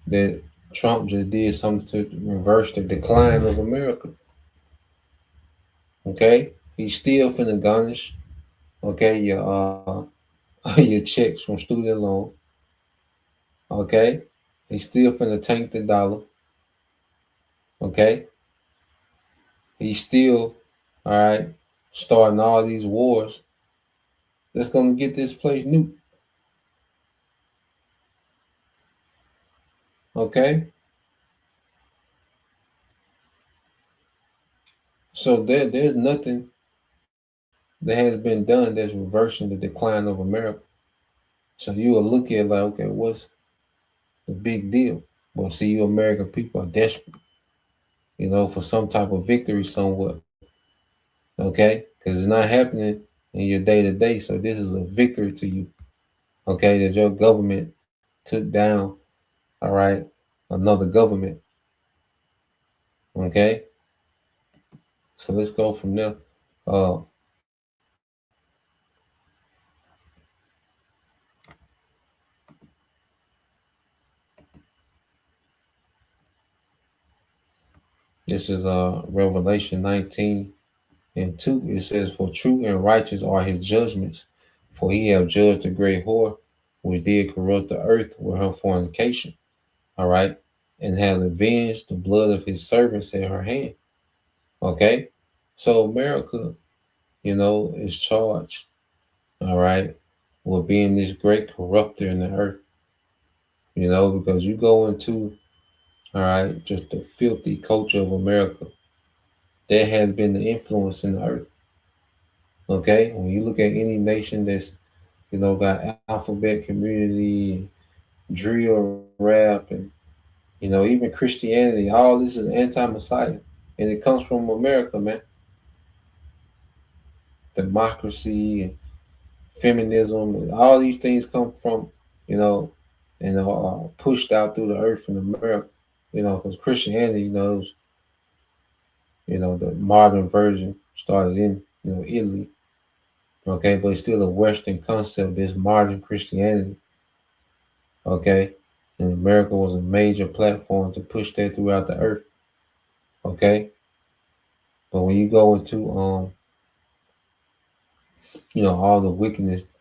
that Trump just did something to reverse the decline of America. Okay, he's still finna garnish. Okay, your checks from student loan. Okay, he's still finna tank the dollar. Okay, he's still, all right, starting all these wars that's gonna get this place nuked. Okay, so there's nothing that has been done that's reversing the decline of America. So you will look at like, okay, what's the big deal? Well, see, you American people are desperate, for some type of victory somewhat. Okay, because it's not happening in your day to day. So this is a victory to you. Okay, that your government took down, all right, another government. Okay, so let's go from there. Uh, this is Revelation 19:2. It says, "For true and righteous are his judgments, for he have judged the great whore, which did corrupt the earth with her fornication." All right, and have avenged the blood of his servants in her hand. Okay, so America, is charged, all right, with being this great corrupter in the earth. Because you go into, all right, just the filthy culture of America, there has been the influence in the earth. Okay, when you look at any nation that's, got alphabet community, drill rap, and even Christianity, all this is anti-Messiah, and it comes from America, man. democracy and feminism, and all these things come from, you know, and are pushed out through the earth in America, because Christianity, the modern version started in, Italy, okay, but it's still a Western concept, this modern Christianity, okay, and America was a major platform to push that throughout the earth, okay, but when you go into, all the wickedness,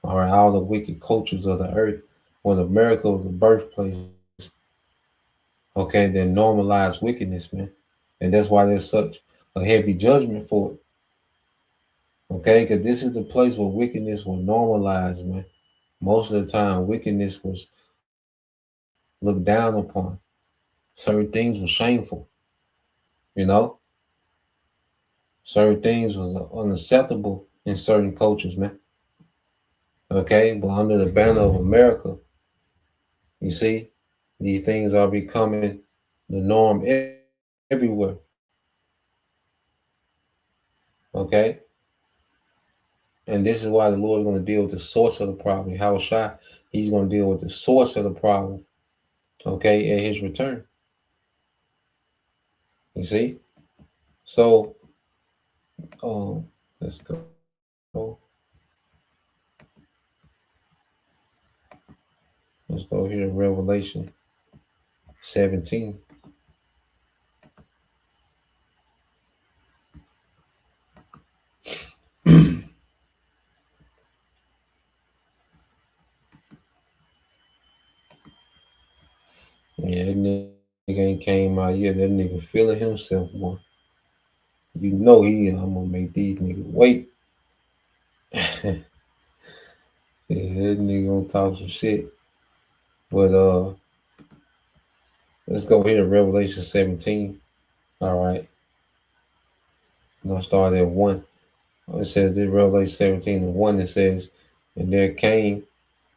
all right, all the wicked cultures of the earth, when America was the birthplace, okay, they normalized wickedness, man. And that's why there's such a heavy judgment for it, okay? Because this is the place where wickedness was normalized, man. Most of the time, wickedness was looked down upon. Certain things were shameful, you know? Certain things was unacceptable in certain cultures, man. Okay? But under the banner of America, you see, these things are becoming the norm everywhere, okay? And this is why the Lord is going to deal with the source of the problem. How shy he's going to deal with the source of the problem, okay, at his return. You see? So, let's go. Let's go here to Revelation 17. Yeah, that nigga ain't came out yet. That nigga feeling himself, boy. I'm gonna make these niggas wait. Yeah, that nigga gonna talk some shit. But let's go here to Revelation 17. All right. And I'll start at 1. It says this Revelation 17 and 1, it says, and there came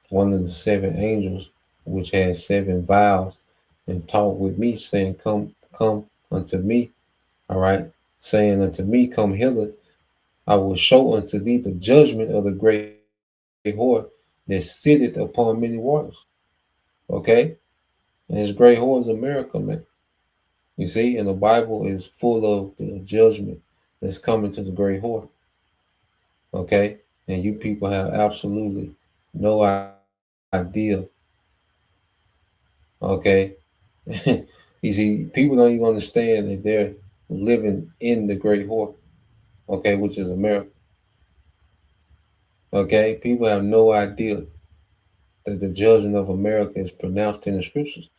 one of the seven angels which had seven vials and talked with me, saying, come unto me. All right. Saying unto me, come hither, I will show unto thee the judgment of the great whore that sitteth upon many waters. Okay? And this great whore is America, man. You see, and the Bible is full of the judgment that's coming to the great whore. Okay? And you people have absolutely no idea. Okay? You see, people don't even understand that they're living in the great whore, okay, which is America. Okay? People have no idea that the judgment of America is pronounced in the scriptures.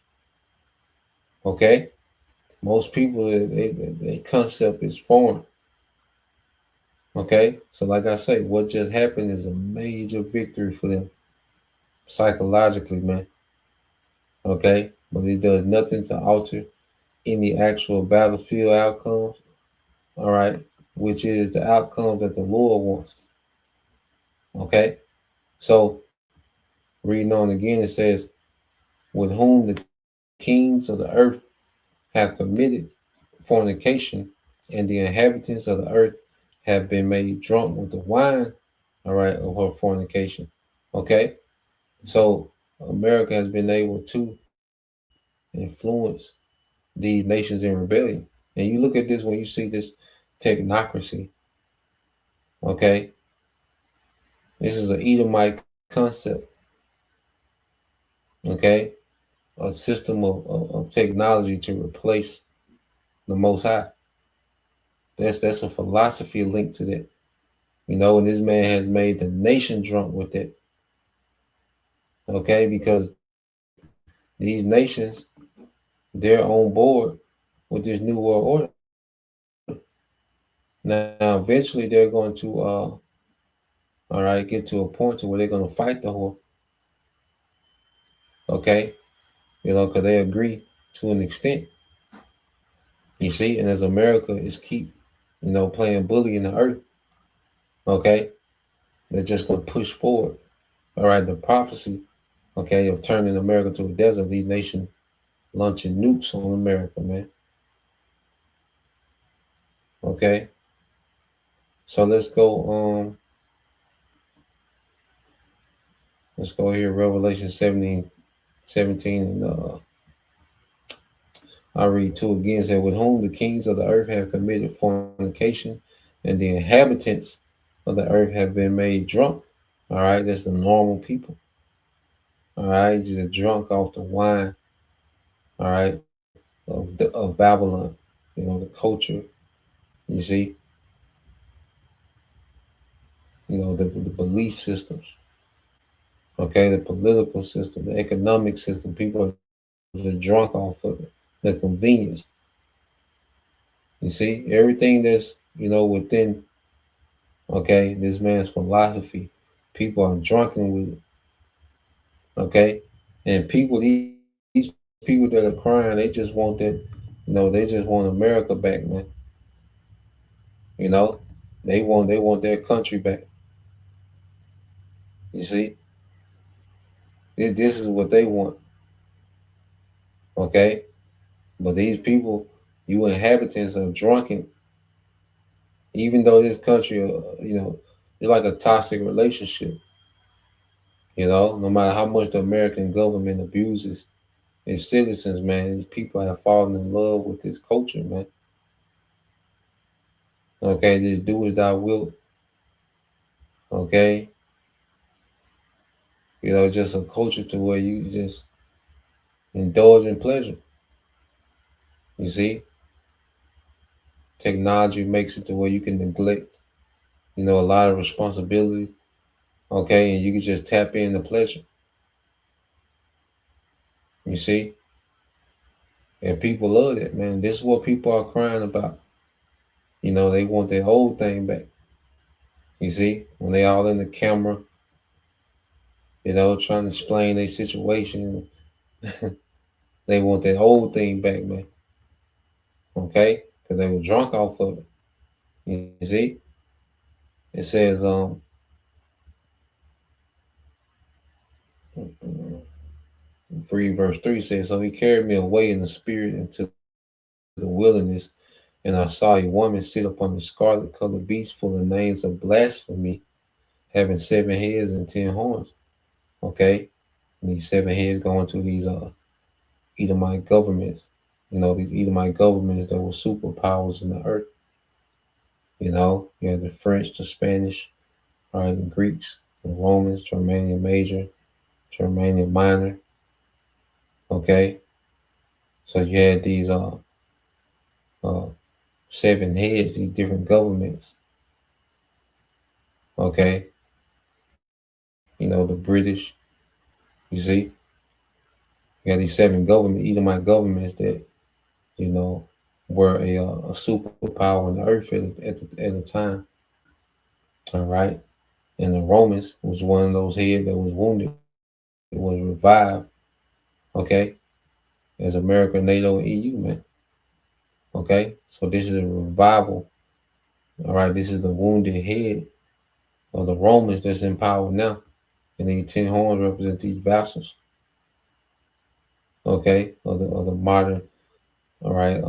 Okay? Most people, their concept is foreign. Okay? So, like I say, what just happened is a major victory for them psychologically, man. Okay? But it does nothing to alter any actual battlefield outcomes. All right? Which is the outcome that the Lord wants. Okay? So, reading on again, it says, with whom the kings of the earth have committed fornication, and the inhabitants of the earth have been made drunk with the wine, all right, of her fornication. Okay? So America has been able to influence these nations in rebellion. And you look at this when you see this technocracy, okay? This is an Edomite concept, okay? A system of technology to replace the Most High. That's a philosophy linked to that. And this man has made the nation drunk with it. Okay, because these nations, they're on board with this new world order. Now, eventually, they're going to, all right, get to a point to where they're going to fight the whore. Okay, because they agree to an extent. You see, and as America is keep, playing bully in the earth. Okay, they're just going to push forward. All right, the prophecy, okay, of turning America to a desert. These nations launching nukes on America, man. Okay, So let's go here, Revelation 17, and I read 2 again. It said, with whom the kings of the earth have committed fornication, and the inhabitants of the earth have been made drunk. All right, that's the normal people. All right, just drunk off the wine. All right, of Babylon. You know, the culture. You see, the belief systems. Okay, the political system, the economic system. People are just drunk off of it. The convenience. You see, everything that's within. Okay, this man's philosophy. People are drunken with it. Okay, and these people that are crying, they just want that. They just want America back, man. You know, they want their country back. You see, this is what they want. Okay, but these people, you inhabitants, are drunken. Even though this country, it's like a toxic relationship. No matter how much the American government abuses its citizens, man, these people have fallen in love with this culture, man. Okay, just do as thou wilt. Okay, just a culture to where you just indulge in pleasure. You see, technology makes it to where you can neglect, a lot of responsibility. Okay, and you can just tap into pleasure. You see, and people love that, man. This is what people are crying about. They want their old thing back. You see, when they all in the camera, trying to explain their situation, they want that old thing back, man. Okay, because they were drunk off of it. You see, it says, 3 verse 3 says, so he carried me away in the spirit into the wilderness, and I saw a woman sit upon a scarlet colored beast full of names of blasphemy, having 7 heads and 10 horns. Okay, and these 7 heads going to these Edomite governments. These Edomite governments that were superpowers in the earth. You had the French, the Spanish, right, the Greeks, the Romans, Germania Major, Germania Minor. Okay, so you had these uh 7 heads, these different governments. Okay, the British. You see, you got these 7 Edomite governments that you know were a superpower on the earth at the time. All right, and the Romans was one of those heads that was wounded, was revived. Okay, as America, NATO, and EU, man. Okay, so this is a revival. All right, this is the wounded head of the Romans that's in power now, and these 10 horns represent these vassals. Okay, of the modern, all right,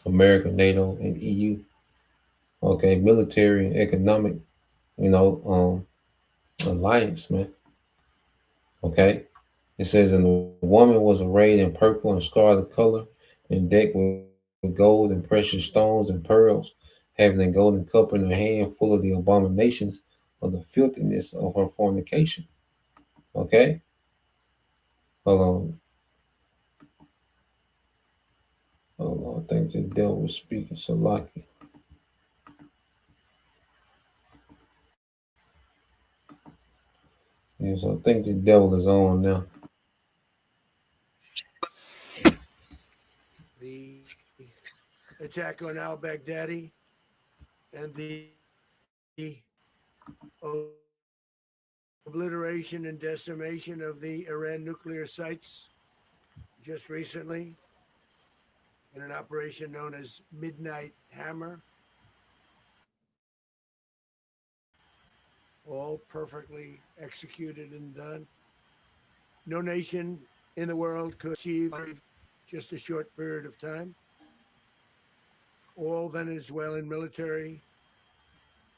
America, NATO, and EU. Okay, military and economic, you know, alliance, man. Okay, it says, and the woman was arrayed in purple and scarlet color, and decked with gold and precious stones and pearls, having a golden cup in her hand full of the abominations of the filthiness of her fornication. Okay, hold on, hold on. I think the devil was speaking. Salaki. Yes, I think the devil is on now. The attack on al-Baghdadi and the obliteration and decimation of the Iran nuclear sites just recently in an operation known as Midnight Hammer, all perfectly executed and done. No nation in the world could achieve just a short period of time. All Venezuelan military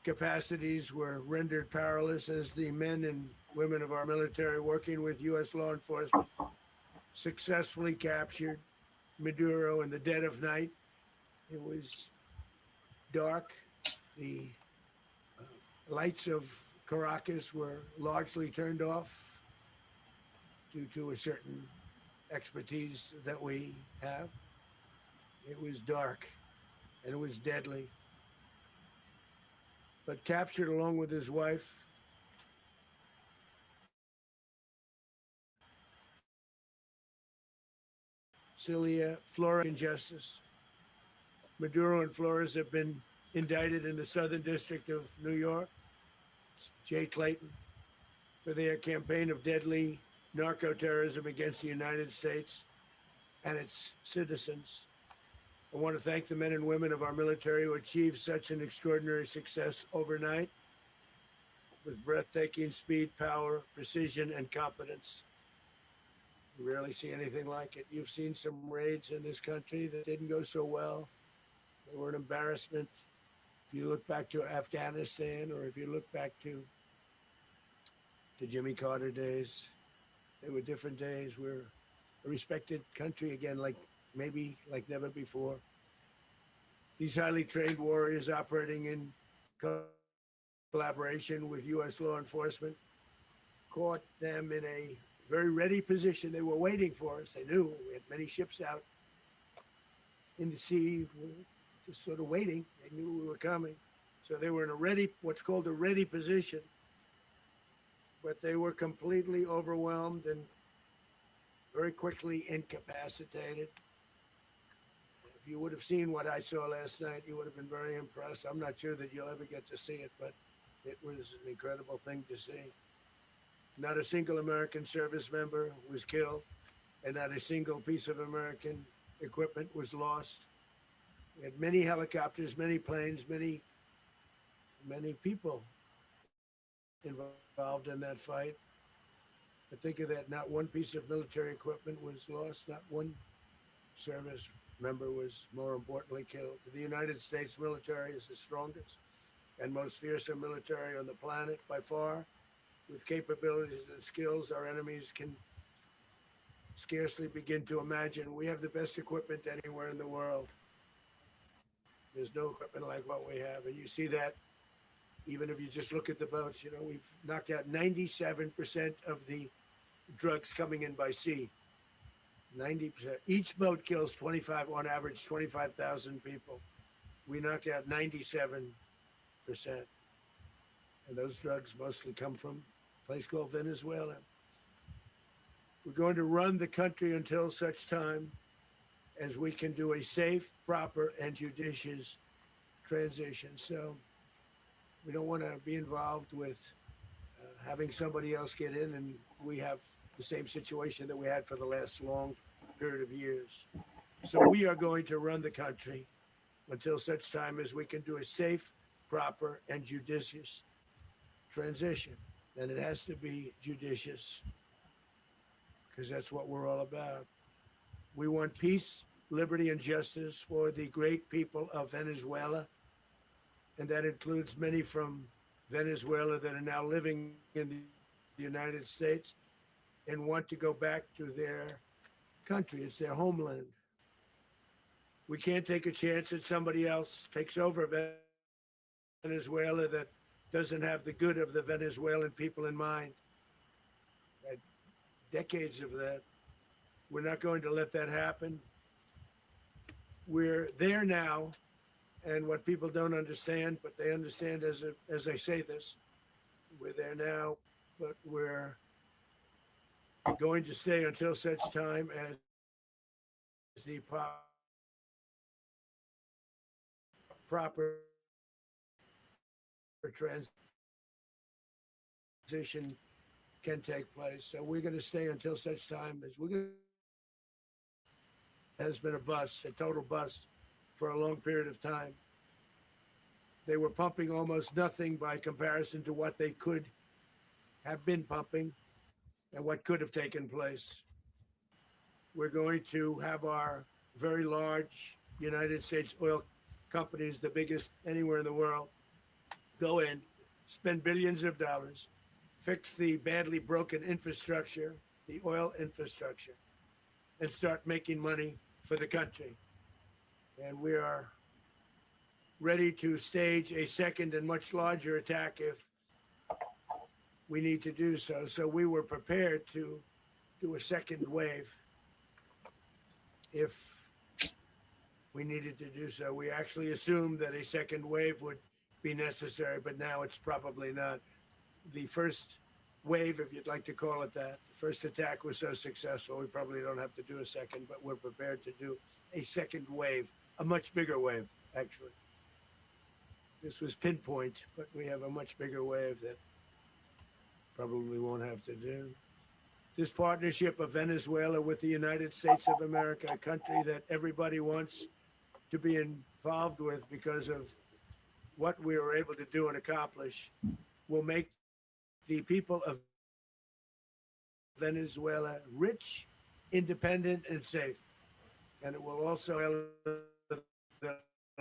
capacities were rendered powerless as the men and women of our military, working with U.S. law enforcement, successfully captured Maduro in the dead of night. It was dark. The lights of Caracas were largely turned off due to a certain expertise that we have. It was dark and it was deadly. But captured along with his wife, Celia Flores, injustice. Maduro and Flores have been indicted in the Southern District of New York, Jay Clayton, for their campaign of deadly narco terrorism against the United States and its citizens. I want to thank the men and women of our military who achieved such an extraordinary success overnight with breathtaking speed, power, precision, and competence. You rarely see anything like it. You've seen some raids in this country that didn't go so well. They were an embarrassment. If you look back to Afghanistan, or if you look back to the Jimmy Carter days, they were different days. We're a respected country again, maybe like never before. These highly trained warriors operating in collaboration with U.S. law enforcement caught them in a very ready position. They were waiting for us. They knew we had many ships out in the sea, just sort of waiting. They knew we were coming. So they were in a ready, what's called a ready position. But they were completely overwhelmed and very quickly incapacitated. If you would have seen what I saw last night, you would have been very impressed. I'm not sure that you'll ever get to see it, but it was an incredible thing to see. Not a single American service member was killed, and not a single piece of American equipment was lost. We had many helicopters, many planes, many people involved in that fight. But think of that, not one piece of military equipment was lost, not one service member was, more importantly, killed. The United States military is the strongest and most fearsome military on the planet by far, with capabilities and skills our enemies can scarcely begin to imagine. We have the best equipment anywhere in the world. There's no equipment like what we have. And you see that even if you just look at the boats. You know, we've knocked out 97% of the drugs coming in by sea. 90%. Each boat kills 25, on average, 25,000 people. We knocked out 97%. And those drugs mostly come from a place called Venezuela. We're going to run the country until such time as we can do a safe, proper, and judicious transition. So we don't want to be involved with having somebody else get in, and we have the same situation that we had for the last long period of years. So we are going to run the country until such time as we can do a safe, proper, and judicious transition. And it has to be judicious, because that's what we're all about. We want peace, liberty, and justice for the great people of Venezuela. And that includes many from Venezuela that are now living in the United States and want to go back to their country. It's their homeland. We can't take a chance that somebody else takes over Venezuela that doesn't have the good of the Venezuelan people in mind. Had decades of that. We're not going to let that happen. We're there now, and what people don't understand, but they understand as I say this, we're there now, but we're going to stay until such time as the proper transition can take place. So we're going to stay until such time as has been a bust, a total bust for a long period of time. They were pumping almost nothing by comparison to what they could have been pumping and what could have taken place. We're going to have our very large United States oil companies, the biggest anywhere in the world, go in, spend billions of dollars, fix the badly broken infrastructure, the oil infrastructure, and start making money for the country. And we are ready to stage a second and much larger attack if we need to do so. So we were prepared to do a second wave if we needed to do so. We actually assumed that a second wave would be necessary, but now it's probably not. The first wave, if you'd like to call it that, the first attack was so successful, we probably don't have to do a second, but we're prepared to do a second wave, a much bigger wave, actually. This was pinpoint, but we have a much bigger wave that probably won't have to do. This partnership of Venezuela with the United States of America, a country that everybody wants to be involved with because of what we were able to do and accomplish, will make the people of Venezuela rich, independent, and safe. And it will also the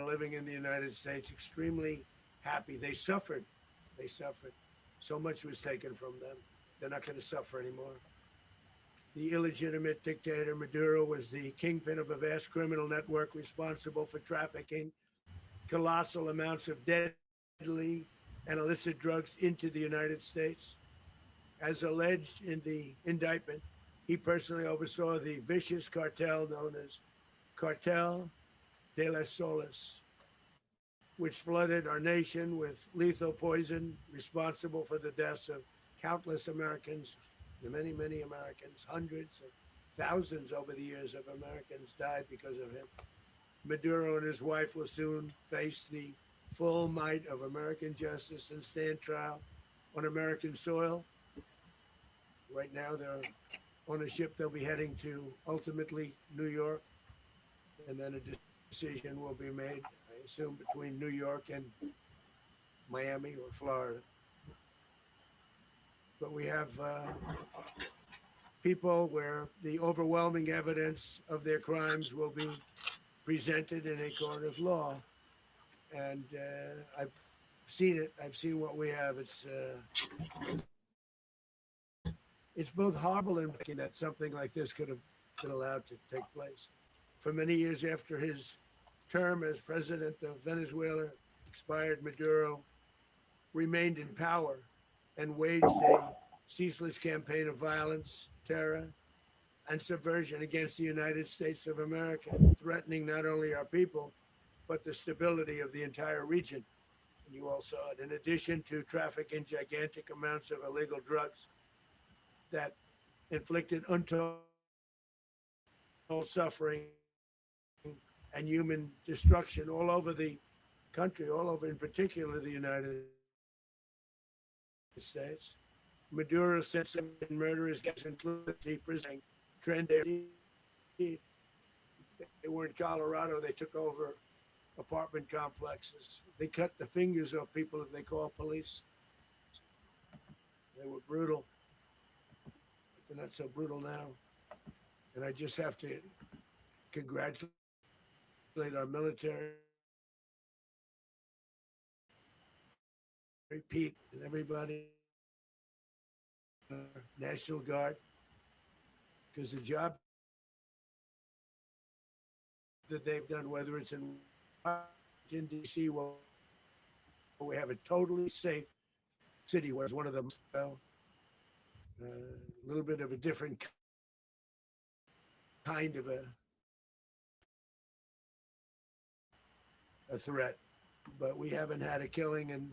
living in the United States extremely happy. They suffered. They suffered. So much was taken from them. They're not going to suffer anymore. The illegitimate dictator Maduro was the kingpin of a vast criminal network responsible for trafficking colossal amounts of deadly and illicit drugs into the United States. As alleged in the indictment, he personally oversaw the vicious cartel known as Cartel de las Solas, which flooded our nation with lethal poison, responsible for the deaths of countless Americans, many, many Americans, hundreds of thousands over the years of Americans died because of him. Maduro and his wife will soon face the full might of American justice and stand trial on American soil. Right now, they're on a ship. They'll be heading to ultimately New York, and then a decision will be made, I assume, between New York and Miami or Florida. But we have people where the overwhelming evidence of their crimes will be presented in a court of law. And I've seen it. I've seen what we have. It's both horrible and shocking that something like this could have been allowed to take place. For many years after his term as president of Venezuela expired, Maduro remained in power and waged a ceaseless campaign of violence, terror, and subversion against the United States of America, threatening not only our people, but the stability of the entire region. And you all saw it. In addition to trafficking gigantic amounts of illegal drugs that inflicted untold suffering and human destruction all over the country, all over, in particular, the United States. Maduro sent some murderers, including presenting trend. They were in Colorado. They took over apartment complexes. They cut the fingers off people if they call police. They were brutal. They're not so brutal now. And I just have to congratulate our military, Pete, and everybody, National Guard, because the job that they've done, whether it's in Washington, D.C., where we have a totally safe city, where it's one of the a little bit of a different kind of a threat, but we haven't had a killing in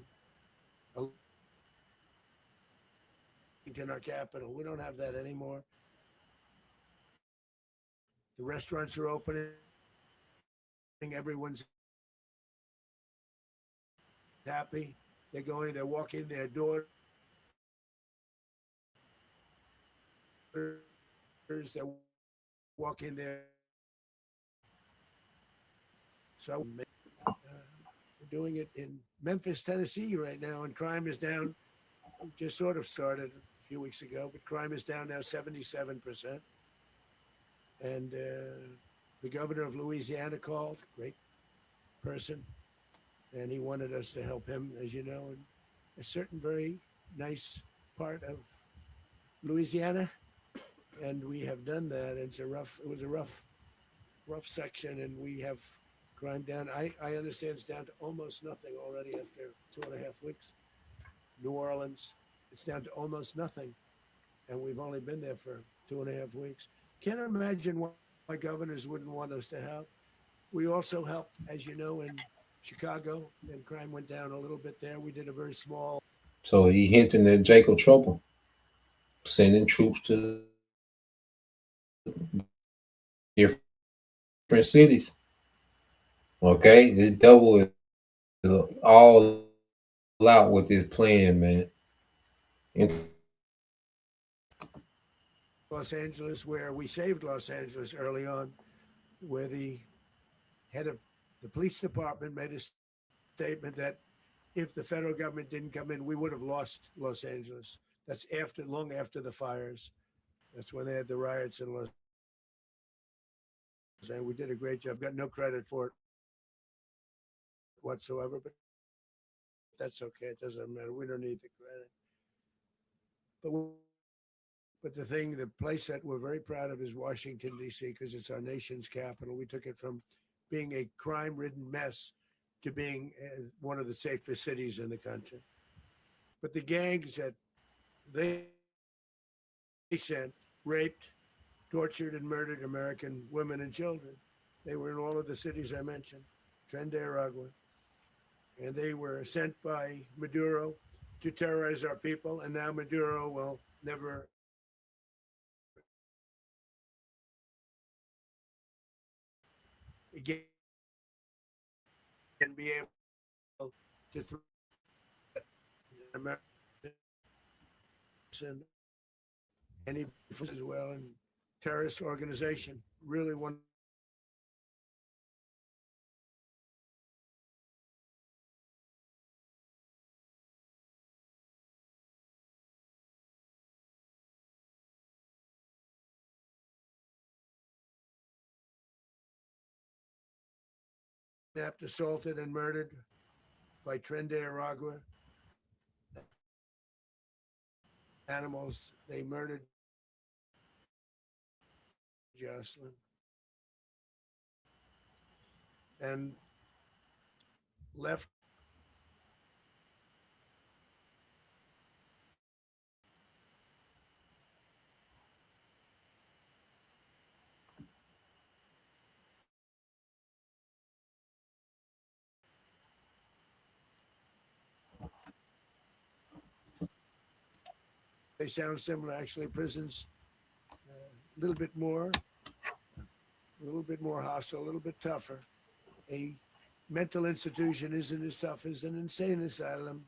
our capital. We don't have that anymore. The restaurants are opening. Everyone's happy. They're walking their doors. They're walking there. So we're doing it in Memphis, Tennessee right now, and crime is down. Just sort of started a few weeks ago, but crime is down now 77%. And the governor of Louisiana called, great person, and he wanted us to help him, as you know, in a certain very nice part of Louisiana, and we have done that. It was a rough section, and we have crime down. I understand it's down to almost nothing already after 2.5 weeks. New Orleans, it's down to almost nothing, and we've only been there for 2.5 weeks. Can't imagine why governors wouldn't want us to help. We also helped, as you know, in Chicago, and crime went down a little bit there. We did a very small. So he hinting at Jacob Trouble, sending troops to different cities. Okay, this double is all out with this plan, man. And Los Angeles, where we saved Los Angeles early on, where the head of the police department made a statement that if the federal government didn't come in, we would have lost Los Angeles. That's long after the fires. That's when they had the riots in Los Angeles. We did a great job. Got no credit for it whatsoever, but that's okay. It doesn't matter. We don't need the credit. But the place that we're very proud of is Washington, D.C., because it's our nation's capital. We took it from being a crime-ridden mess to being one of the safest cities in the country. But the gangs that they sent raped, tortured, and murdered American women and children. They were in all of the cities I mentioned, Tren de Aragua. And they were sent by Maduro to terrorize our people. And now Maduro will never again be able to threaten American any as well, and terrorist organization. Really one. Kidnapped, assaulted, and murdered by Tren de Aragua. Animals, they murdered Jocelyn and left. They sound similar, actually. Prisons, a little bit more, a little bit more hostile, a little bit tougher. A mental institution isn't as tough as an insane asylum,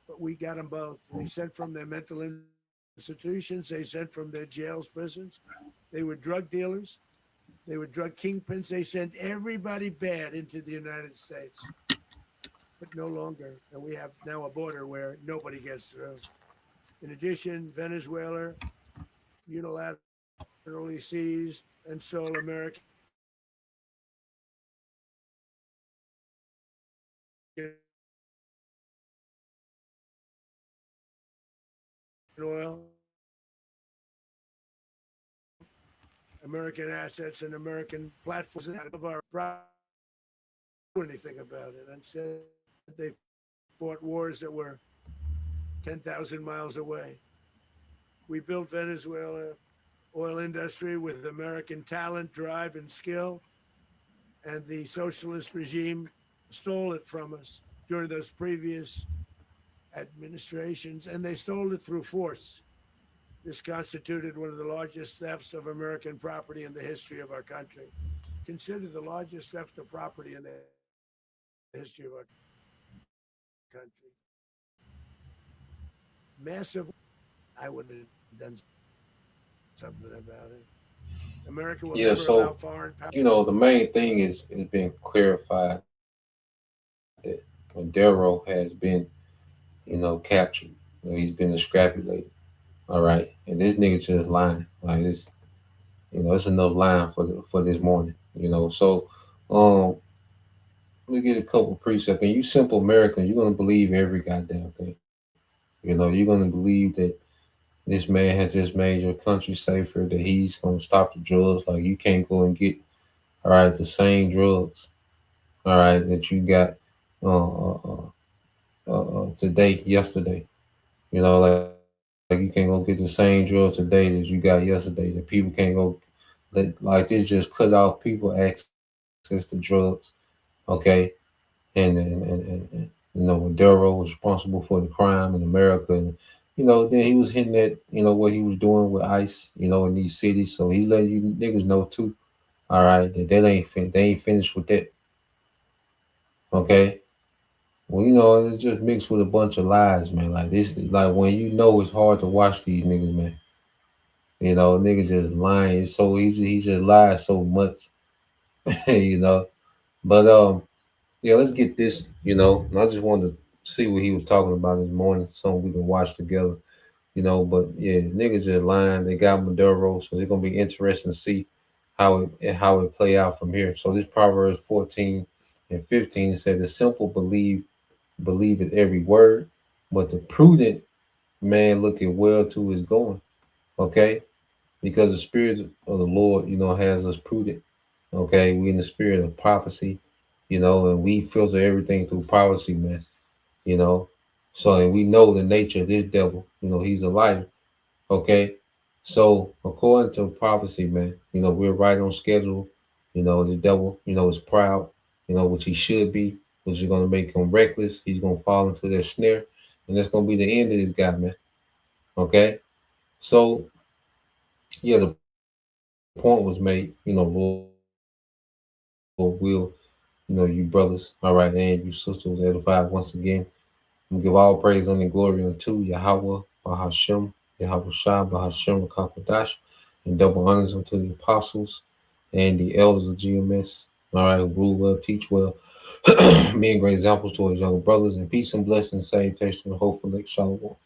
but we got them both. They sent from their mental institutions, they sent from their jails, prisons. They were drug dealers, they were drug kingpins. They sent everybody bad into the United States, but no longer. And we have now a border where nobody gets through. In addition, Venezuela unilaterally seized and sold American oil, American assets, and American platforms of our do anything about it. Instead, they fought wars that were 10,000 miles away. We built Venezuela oil industry with American talent, drive, and skill, and the socialist regime stole it from us during those previous administrations, and they stole it through force. This constituted one of the largest thefts of American property in the history of our country. Considered the largest theft of property in the history of our country. Massive. I would have done something about it. America will yeah, never allow so foreign power. the main thing is being clarified that Madero has been, captured. He's been extrapolated. All right, and this nigga just lying. Like this, it's enough lying for this morning. So, um, look at a couple precepts, and you simple American, you're gonna believe every goddamn thing. You're gonna believe that this man has just made your country safer, that he's gonna stop the drugs. Like you can't go and get all right the same drugs, all right, that you got today, yesterday. Like you can't go get the same drugs today that you got yesterday. That people can't go like this just cut off people access to drugs. Okay, and Maduro was responsible for the crime in America, and then he was hitting that what he was doing with ICE, in these cities. So he let you niggas know too. All right, they ain't finished with that. Okay, well it's just mixed with a bunch of lies, man. Like this, like when it's hard to watch these niggas, man. Niggas just lying. It's so easy. He just lies so much, you know. But yeah, let's get this. And I just wanted to see what he was talking about this morning, something we can watch together. But yeah, niggas just lying. They got Maduro, so it's gonna be interesting to see how it play out from here. So this Proverbs 14 and 15 said, "The simple believe in every word, but the prudent man looketh well to his going." Okay, because the spirit of the Lord, has us prudent. Okay, we in the spirit of prophecy, and we filter everything through prophecy, man. You know, so and we know the nature of this devil. He's a liar. Okay, so according to prophecy, man, we're right on schedule. The devil, is proud. Which he should be, which is gonna make him reckless. He's gonna fall into their snare, and that's gonna be the end of this guy, man. Okay, so yeah, the point was made. Lord will, you brothers, all right, and you sisters edified once again. We give all praise and glory unto Yahweh, Bahashem, Yahweh Shah, Bahashem, Kakadash, and double honors unto the apostles and the elders of GMS. All right, who rule well, teach well, being great examples to his younger brothers, and peace and blessings, salutation, and hopefully, shalom.